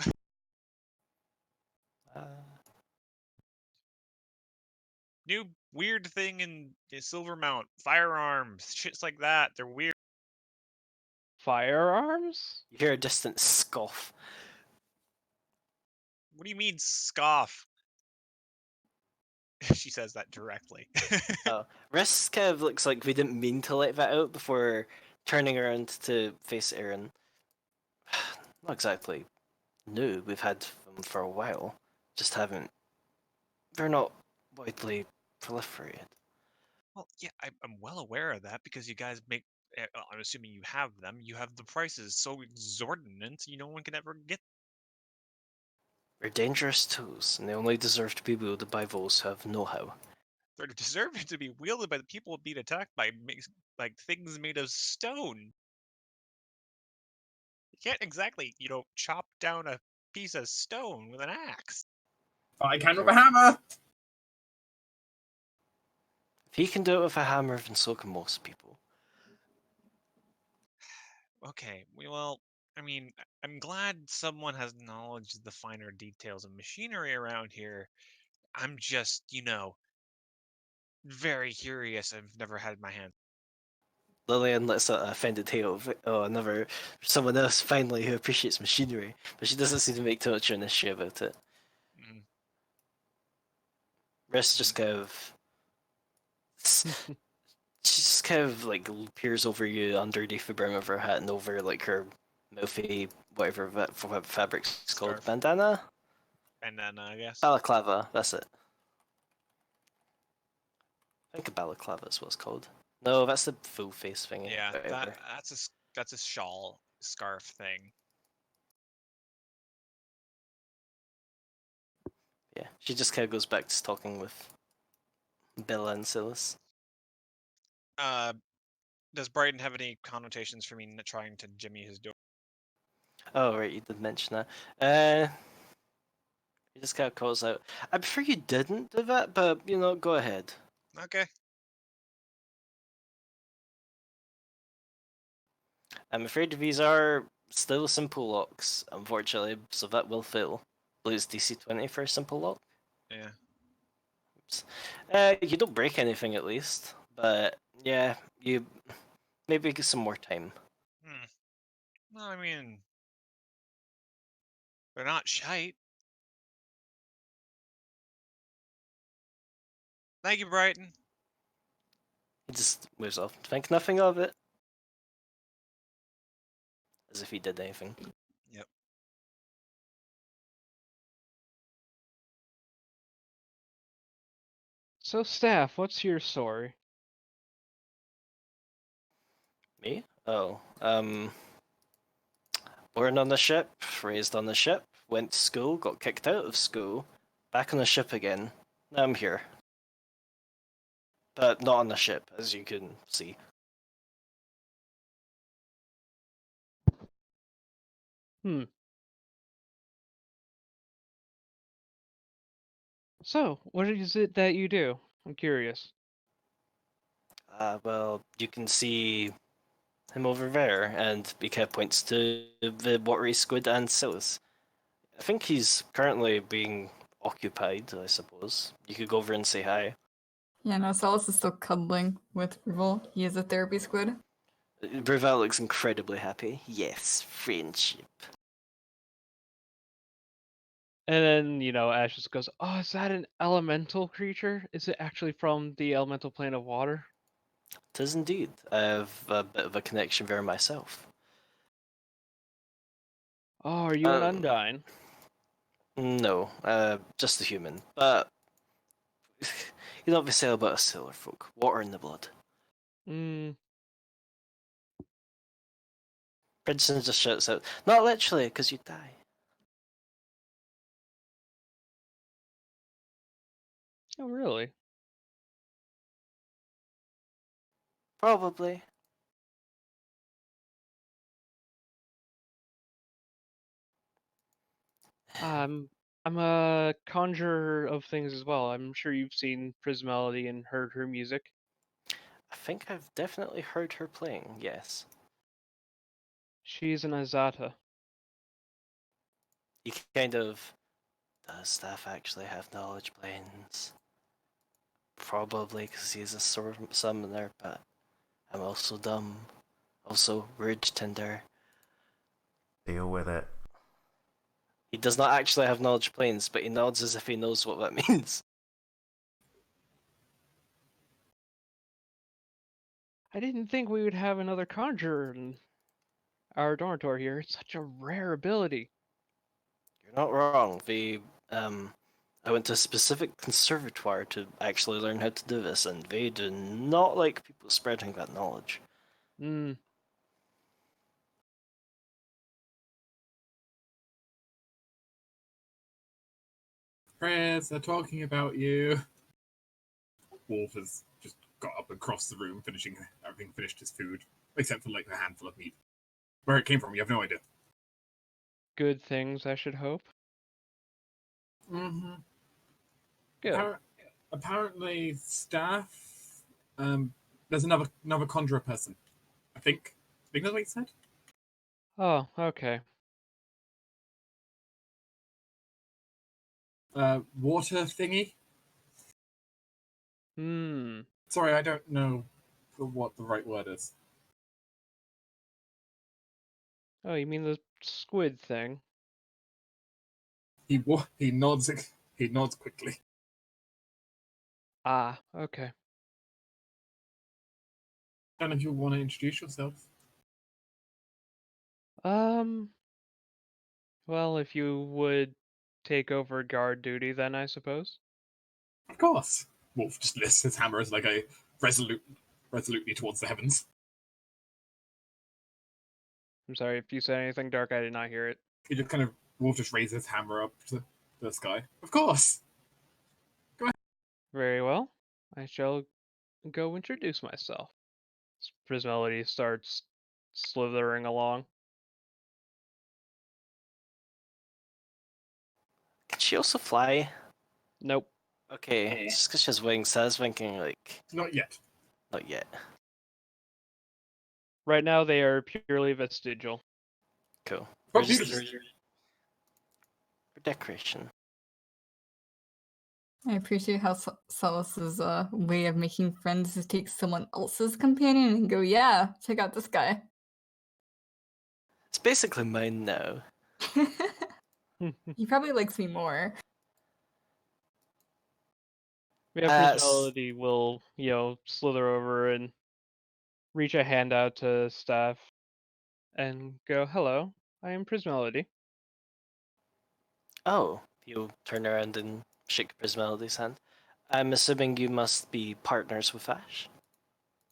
New weird thing in Silvermount. Firearms. Shits like that. They're weird. firearms? You hear a distant scoff. What do you mean, scoff? She says that directly. Riss kind of looks like we didn't mean to let that out before turning around to face Aaron. Not exactly new. We've had them for a while. Just haven't. They're not widely proliferated. Well, yeah, I'm well aware of that because you guys make. I'm assuming you have them. You have the prices so exorbitant, no one can ever get. They're dangerous tools, and they only deserve to be wielded by those who have know-how. They're deserving to be wielded by the people being attacked by like things made of stone. You can't exactly, chop down a piece of stone with an axe. I can with a hammer! If he can do it with a hammer, then so can most people. Okay, well, I mean, I'm glad someone has knowledge of the finer details of machinery around here. I'm just, very curious. I've never had my hand. Lillian lets out a offended hail of, oh, another someone else finally who appreciates machinery, but she doesn't seem to make too much of an issue about it. Mhm. Rest just kind of, she just kind of like peers over you underneath the brim of her hat and over like her mouthy whatever fabric's called, Scarf. bandana, Bandana, I guess. balaclava. That's it. I think a balaclava is what it's called. No, that's the full face thingy. Yeah, whatever. that's a shawl scarf thing. Yeah, she just kind of goes back to talking with Bella and Silas. Does Brighton have any connotations for me trying to jimmy his door? Oh, right, you did mention that. He just kind of calls out. I prefer you didn't do that, but, you know, go ahead. Okay. I'm afraid these are still simple locks, unfortunately, so that will fail. Lose DC 20 for a simple lock. Yeah. Oops. You don't break anything at least, but yeah, you maybe get some more time. Well, I mean, they're not shite. Thank you, Brighton. He just moves off. Think nothing of it. As if he did anything. Yep. So, Staff, what's your story? Me? Oh, born on the ship, raised on the ship, went to school, got kicked out of school, back on the ship again. Now I'm here. But not on the ship, as you can see. So, what is it that you do? I'm curious. Well, you can see him over there, and he kind of points to the watery squid and Silas. I think he's currently being occupied, I suppose. You could go over and say hi. Yeah, no, Salas is still cuddling with Rival. He is a therapy squid. Breval looks incredibly happy. Yes, friendship. And then, Ash just goes, "Oh, is that an elemental creature? Is it actually from the elemental plane of water?" Tis indeed. I have a bit of a connection there myself. Oh, are you an Undyne? No, just a human. But you know what they say about us sailor folk. Water in the blood. Hmm. Princeton just shouts out, not literally, because you die. Oh, really? Probably. I'm a conjurer of things as well. I'm sure you've seen Prismelody and heard her music. I think I've definitely heard her playing, yes. She's an Azata. He kind of... Does Staff actually have knowledge planes? Probably, because he's a summoner, but I'm also dumb. Also, Ridge Tender. Deal with it. He does not actually have knowledge planes, but he nods as if he knows what that means. I didn't think we would have another conjurer in our dormitory here. It's such a rare ability. You're not wrong. I went to a specific conservatoire to actually learn how to do this, and they do not like people spreading that knowledge. Hmm. Prayers, they're talking about you. Wolf has just got up and crossed the room, having finished his food, except for like a handful of meat. Where it came from, you have no idea. Good things, I should hope. Mm-hmm. Good. Apparently, Staff. There's another conjurer person. I think that's what he said. Oh, okay. Water thingy. Hmm. Sorry, I don't know what the right word is. Oh, you mean the squid thing? He nods. He nods quickly. Ah, okay. And if you want to introduce yourself, Well, if you would take over guard duty, then I suppose. of course. Wolf just lifts his hammer as like a resolutely towards the heavens. I'm sorry if you said anything dark, I did not hear it. He just kind of Wolf just raises his hammer up to the sky. Of course. Very well. I shall go introduce myself. Prismelody starts slithering along. Can she also fly? Nope. Okay, just because she has wings, so I was thinking, like, Not yet. not yet. Right now they are purely vestigial. Cool. But We're just beautiful. for decoration. I appreciate how Salus's way of making friends is take someone else's companion and go, yeah, check out this guy. It's basically mine now. He probably likes me more. Yeah, S- Prismelody will, slither over and reach a hand out to Staff and go, hello, I am Prismelody. Oh, you turn around and shake Prismelity's hand. I'm assuming you must be partners with Ash?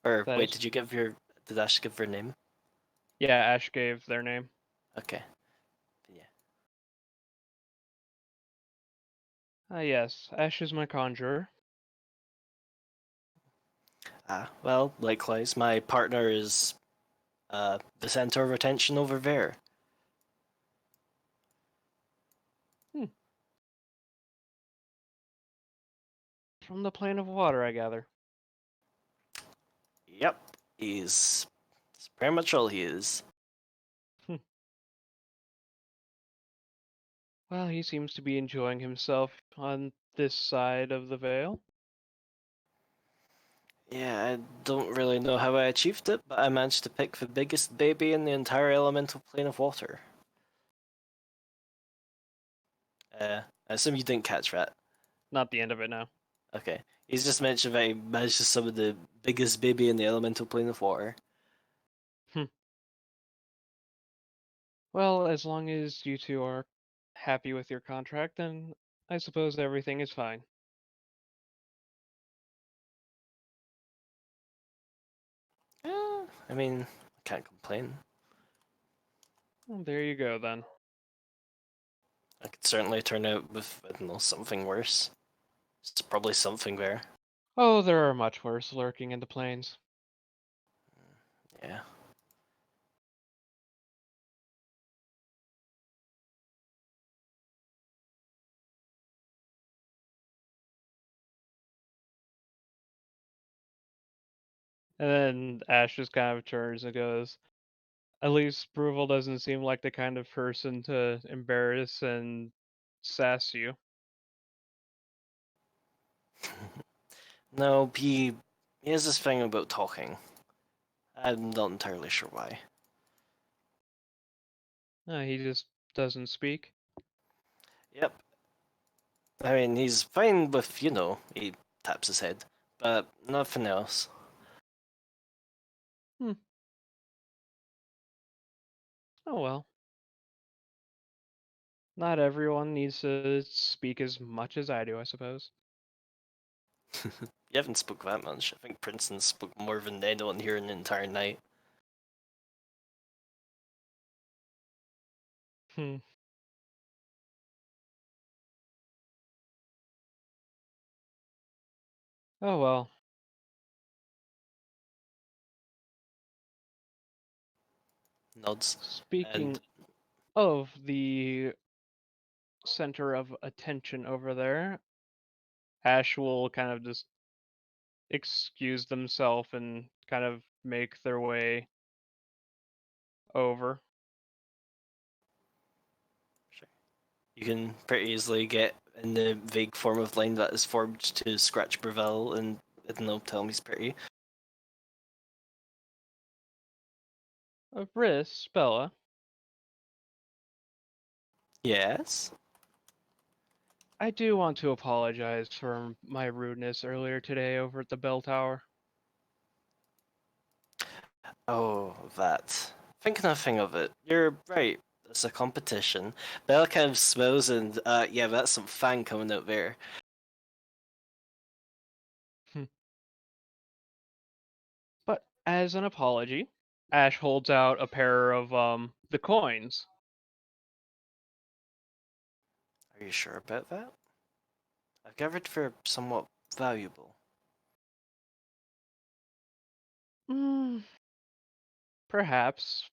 Or That wait, is- did Ash give her name? Yeah, Ash gave their name. Okay. Yeah. Yes, Ash is my conjurer. Well, likewise, my partner is the center of attention over there. From the plane of water, I gather. Yep, it's pretty much all he is. Well, he seems to be enjoying himself on this side of the veil. Yeah, I don't really know how I achieved it, but I managed to pick the biggest baby in the entire elemental plane of water. I assume you didn't catch that. Not the end of it now. Okay. He's just mentioned that he managed to summon the biggest baby in the elemental plane of water. Well, as long as you two are happy with your contract, then I suppose everything is fine. I mean, I can't complain. Well, there you go then. I could certainly turn out with, I don't know, something worse. It's probably something there. Oh, there are much worse lurking in the plains. Yeah. And then Ash just kind of turns and goes, at least Bruval doesn't seem like the kind of person to embarrass and sass you. No, he has this thing about talking. I'm not entirely sure why. He just doesn't speak. Yep. I mean, he's fine with, he taps his head, but nothing else. Oh well. Not everyone needs to speak as much as I do, I suppose. You haven't spoke that much. I think Princeton spoke more than anyone here in the entire night. Hmm. Oh well. Nods. Speaking And of the center of attention over there, Ash will kind of just excuse themselves and kind of make their way over. you can pretty easily get in the vague form of line that is formed to scratch Breville and, I don't know, tell him he's pretty. Briss, Bella, Yes? I do want to apologize for my rudeness earlier today over at the bell tower. Oh, that. Think nothing of it. You're right. It's a competition. Bella kind of smells and, yeah, that's some fang coming out there. But as an apology, Ash holds out a pair of the coins. Are you sure about that? I've gathered they're somewhat valuable. Perhaps.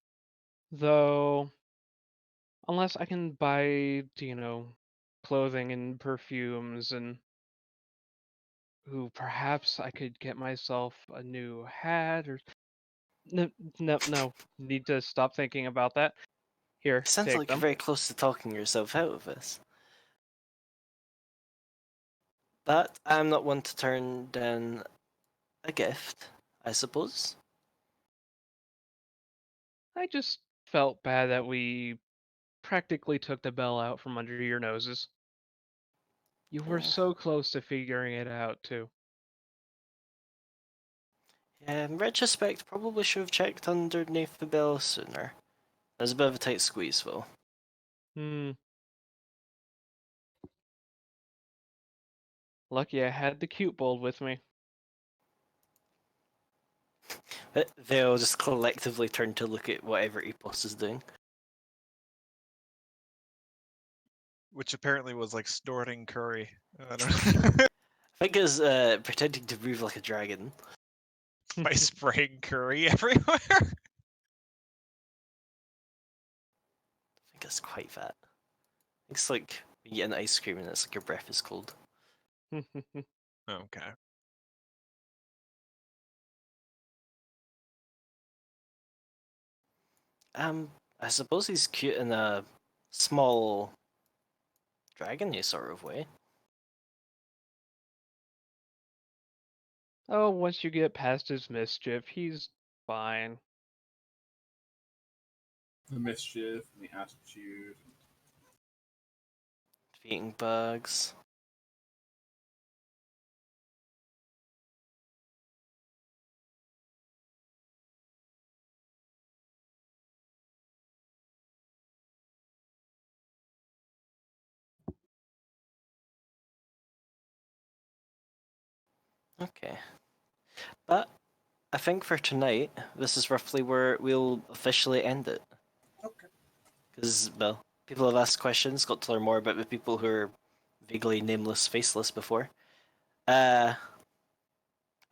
Though, unless I can buy, clothing and perfumes and perhaps I could get myself a new hat or no, no. Need to stop thinking about that. Here, It sounds take like you're them. very close to talking yourself out of this. But I'm not one to turn down a gift, I suppose. I just felt bad that we practically took the bell out from under your noses. You were Yeah. so close to figuring it out, too. Yeah, in retrospect, probably should have checked underneath the bill sooner. There's a bit of a tight squeeze, though. Lucky I had the cute bulb with me. They all just collectively turn to look at whatever Epos is doing. Which apparently was like snorting curry. I don't know. I think it's pretending to move like a dragon. By spraying curry everywhere. I think it's quite that. It's like you get an ice cream and it's like your breath is cold. Okay. I suppose he's cute in a small dragon-y sort of way. Oh, once you get past his mischief, he's fine. The mischief and the attitude. Eating bugs. Okay. But I think for tonight, this is roughly where we'll officially end it. Okay. Because, well, people have asked questions, got to learn more about the people who are vaguely nameless, faceless before. I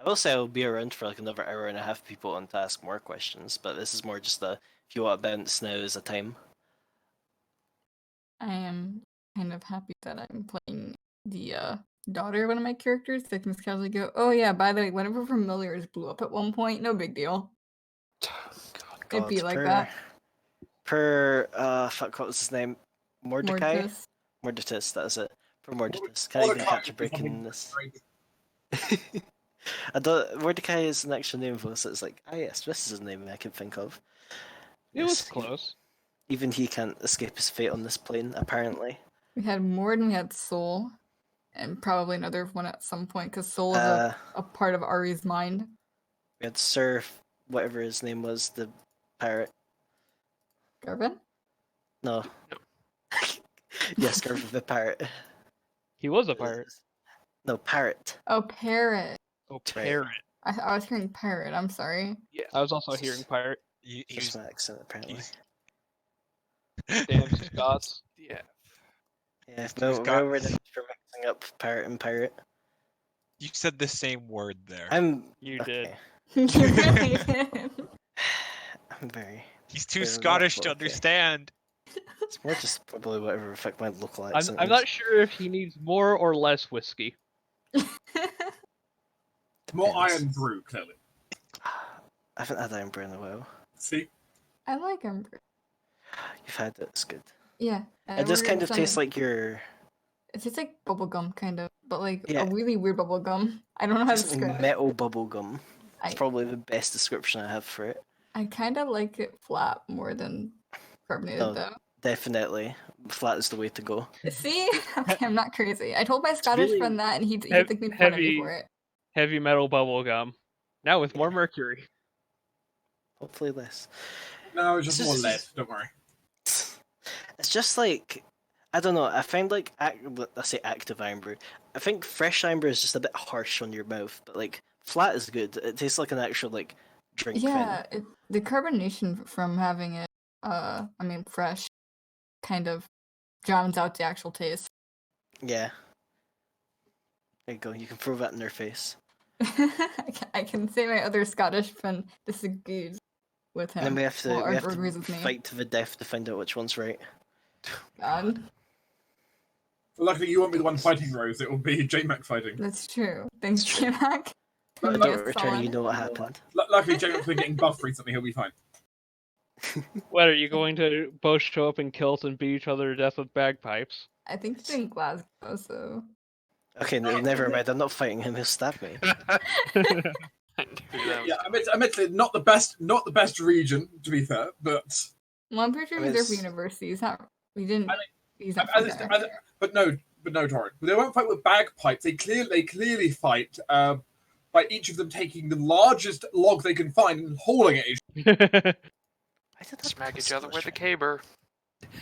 will say I'll be around for like another hour and a half, people want to ask more questions, but this is more just the, if you want to bounce, now is the time. I am kind of happy that I'm playing the daughter of one of my characters. So I can just casually go, oh yeah, by the way, one of her familiars blew up at one point. No big deal. It'd be like that. Fuck, what was his name? Mordecai? Mortis. Morditus, that is it. For Morditus. Can I even catch a break in this? Mordecai is an actual name for us, so it's like, ah yes, this is a name I can think of. It was Yes, close. Even he can't escape his fate on this plane, apparently. We had Mord and we had Soul. And probably another one at some point, because Soul is a part of Ari's mind. We had Sir, whatever his name was, the pirate. Garvin? No. Yes, Garvin the pirate. He was a pirate. No, parrot. Oh, Parrot. Oh, Right. parrot. I was hearing Parrot, I'm sorry. Yeah, I was also hearing pirate. That's my accent, apparently. Damn Scots. Yeah. Yeah, He's no, got- we're just for mixing up parrot and pirate. You said the same word there. You did. You really did. I'm very... He's too Fair Scottish enough, to okay. understand. It's more just probably whatever effect my local accent I'm not sure if he needs more or less whiskey. More Depends. Iron Brew, clearly. I haven't had Iron Brew in a while. See? I like Ember. You've had it, it's good. Yeah. It does kind of taste like your... It tastes like bubblegum, kind of, but like Yeah. a really weird bubblegum. I don't know how to Tastes like describe it. metal bubble gum. It's I- probably the best description I have for it. I kind of like it flat more than carbonated, No. though. Definitely. Flat is the way to go. See? Okay, I'm not crazy. I told my Scottish really- friend that, and he think made fun of me for it. Heavy metal bubblegum. Now with more mercury. Hopefully less. No, it's It's just more just- lead. Don't worry. It's just like, I don't know, I find like, I say active iron brew. I think fresh iron brew is just a bit harsh on your mouth, but like, flat is good. It tastes like an actual like drink Yeah, thing. the carbonation from having it, fresh, kind of drowns out the actual taste. Yeah. There you go, you can throw that in their face. I can say my other Scottish friend disagrees with him. And then we have to, or we have agrees to with me. fight to the death to find out which one's right. God, Well, luckily, you won't be the one fighting Rose. It will be J-Mac fighting. that's true. Thanks, It's true. J-Mac. But I don't return, you know what happened. Luckily, J-Mac's been getting buffed recently. He'll be fine. What, are you going to both show up in kilts and beat each other to death with bagpipes? I think he's in Glasgow, so. Okay, never mind, I'm not fighting him, he'll stab me. I knew that was Yeah, admittedly, not the best region, to be fair, but Well, I'm pretty sure I he's there for was- university. He's not. We didn't. I He's not from there. but no, Torrin. They won't fight with bagpipes. They clearly fight by each of them taking the largest log they can find and hauling it. I did smack not each other with a Scottish caber.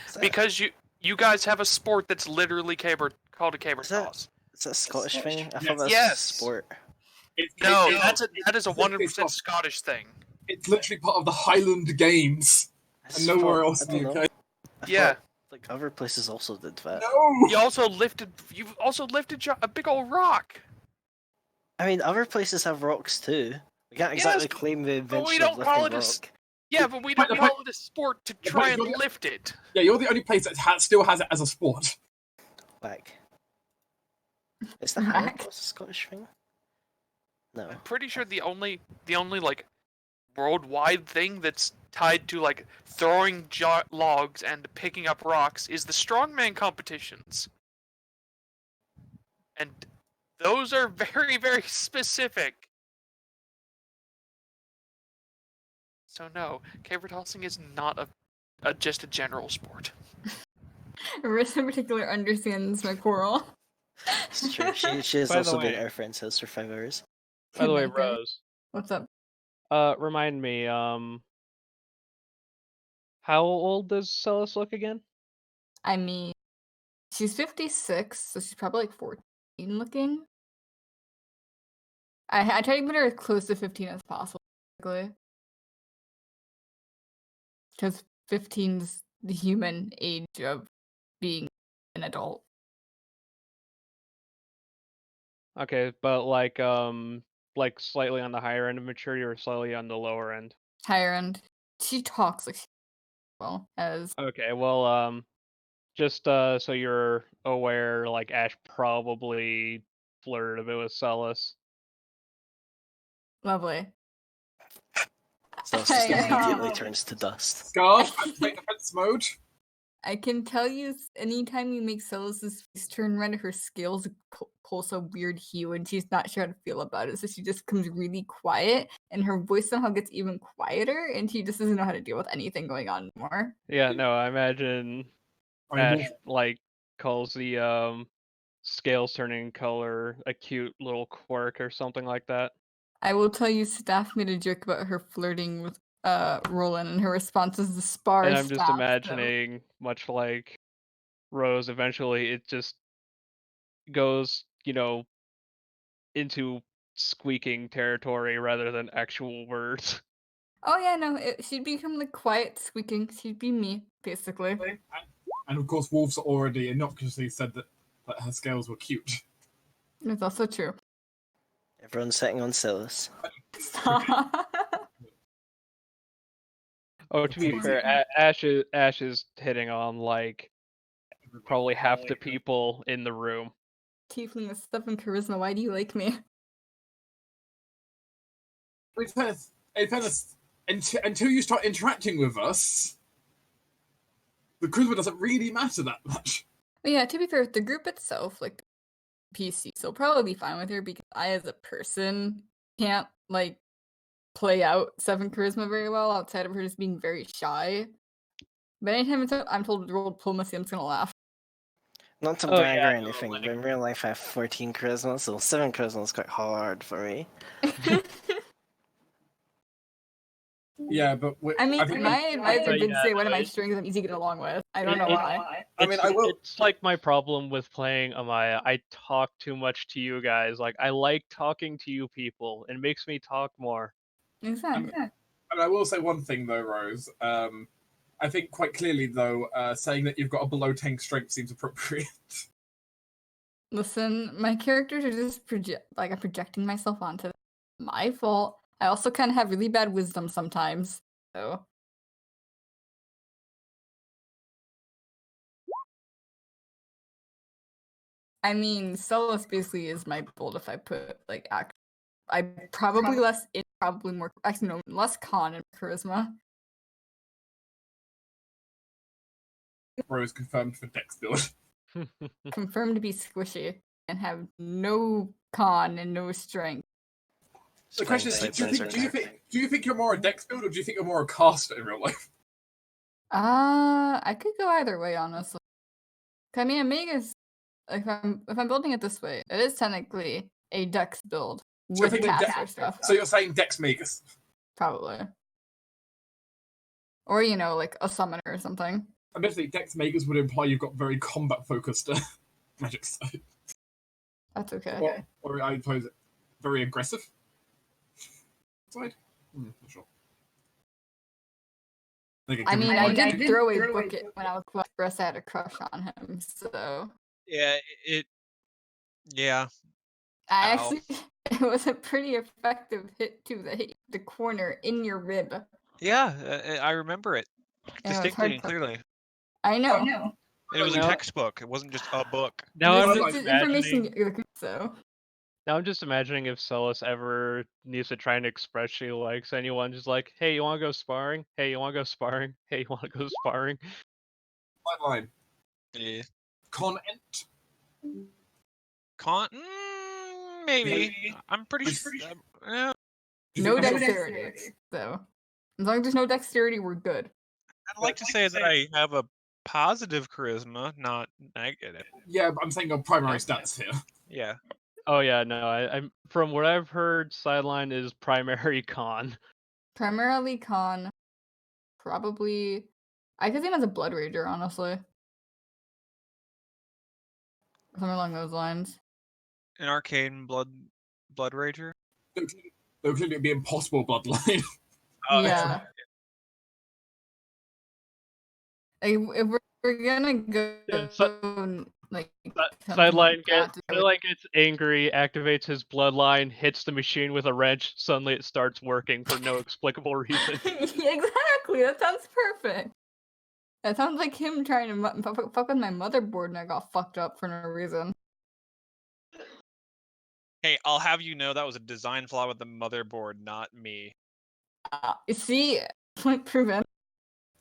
Is that- Because you guys have a sport that's literally called a caber Is that- toss. Is that a Scottish Scottish. thing? I Yes. thought that was Yes. a sport. No, It's that is a it's 100% not- Scottish thing. It's literally part of the Highland Games I and nowhere thought- else I in don't the know. UK. I Yeah. thought, like other places also did that. No. You've also lifted a big old rock. I mean, other places have rocks too. We can't exactly Yes, claim the but we invention don't of call lifting it a s- rock. Yeah, but we But don't the call it a sport to the try point- and lift it. Yeah, you're the only place that still has it as a sport. Whack. Is the Whack. Highland Cross a Scottish thing? No. I'm pretty sure the only like worldwide thing that's tied to like throwing logs and picking up rocks is the strongman competitions. And those are very, very specific. So no, caber tossing is not just a general sport. Marissa in particular understands my quarrel. It's true. She has By the also been way- at our friend's house for 5 hours. By the way, Make it. Rose, What's up? remind me, how old does Celis look again? I mean, she's 56, so she's probably like 14 looking. I try to get her as close to 15 as possible, basically. Because 15's the human age of being an adult. Okay, but like slightly on the higher end of maturity or slightly on the lower end. Higher end. She talks like well as Okay, well, just so you're aware, like Ash probably flirted a bit with Celis. lovely. So it's just Hey, immediately um, turns to dust. Scarf, activate defense mode. I can tell you, anytime you make Celis's face turn red, her scales pulse a weird hue, and she's not sure how to feel about it. So she just becomes really quiet, and her voice somehow gets even quieter, and she just doesn't know how to deal with anything going on anymore. Yeah, no, I imagine I mean, Ash like calls the scales turning color a cute little quirk or something like that. I will tell you, Staff made a joke about her flirting with Roland, and her response is the spar. And I'm just Staff, so- imagining, much like Rose, eventually it just goes, into squeaking territory rather than actual words. Oh yeah, no, she'd become like quiet squeaking. She'd be me, basically. and of course, Wolves already innocuously said that her scales were cute. It's also true. Everyone's sitting on Celis. Oh, to be Crazy. fair, Ash is hitting on like probably half the people in the room. Tiefling with 7 charisma. Why do you like me? In fairness, until you start interacting with us, the charisma doesn't really matter that much. But yeah, to be fair, the group itself, like PC, so probably be fine with her because I, as a person, can't like play out 7 charisma very well outside of her just being very shy. But anytime I'm told to roll diplomacy, I'm just gonna laugh. Not to Oh, brag yeah, or no, anything, like- but in real life I have 14 charisma, so 7 charisma is quite hard for me. Yeah, but I mean, think my advisor did yeah, say one of no, my strengths I'm easy to get along with. I don't know It- why. I mean, I will. It's like my problem with playing Amaya. I talk too much to you guys. Like, I like talking to you people. It makes me talk more. Exactly. And I will say one thing though, Rose. I think quite clearly though, saying that you've got a below 10 strength seems appropriate. Listen, my characters are just I'm projecting myself onto them. My fault. I also kind of have really bad wisdom sometimes. So I mean, Solus basically is my build if I put like I probably probably more actually no less con and charisma. Rose confirmed for Dex build. Confirmed to be squishy and have no con and no strength. The question is, Spine do you, size think, do you think you're more a Dex build or do you think you're more a caster in real life? I could go either way, honestly. I mean, Omega's if I'm building it this way, it is technically a Dex build So with caster stuff. So you're saying Dex Magus? Probably. Or like a summoner or something. Admittedly, Dex Magus would imply you've got very combat focused magic side. That's okay. Or I suppose very aggressive side? Not sure. I mean, I did throw a book when I was express I had a crush on him, so Yeah, yeah. I Ow. actually it was a pretty effective hit too that hit the corner in your rib. Yeah, I remember it And it was distinctly hard and clearly. I know. And it was a Now- textbook. It wasn't just a book. Now I'm This just is information imagining. so Now I'm just imagining if Celis ever needs to try and express she likes anyone, just like, hey, you want to go sparring? Hey, you want to go sparring? Hey, you want to go sparring? Line. Yeah. Con Ent. Maybe. I'm pretty It's sure. no dexterity. So as long as there's no dexterity, we're good. I'd like to say that I have a positive charisma, not negative. Yeah, but I'm saying your primary stats here. Yeah. Oh yeah, no, I'm from what I've heard, sideline is primary con. Primarily con. Probably I could see him as a blood rager, honestly. Something along those lines. An arcane blood rager. Though clearly it'd be impossible bloodline. Yeah. Like, if we're gonna go Yeah, like Sideline that, gets angry, activates his bloodline, hits the machine with a wrench. Suddenly, it starts working for no explicable reason. Exactly. That sounds perfect. That sounds like him trying to fuck with my motherboard, and I got fucked up for no reason. Hey, I'll have you know that was a design flaw with the motherboard, not me. See, like prevent.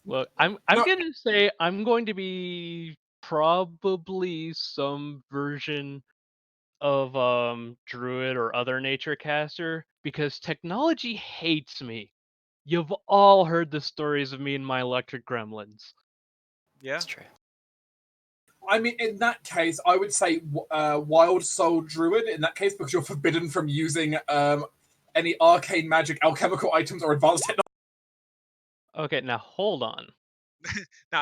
Look, I'm gonna say I'm going to be probably some version of druid or other nature caster because technology hates me. You've all heard the stories of me and my electric gremlins. Yeah. That's true. I mean, in that case, I would say Wild Soul Druid, in that case, because you're forbidden from using any arcane magic, alchemical items, or advanced technology. Okay, now hold on. Now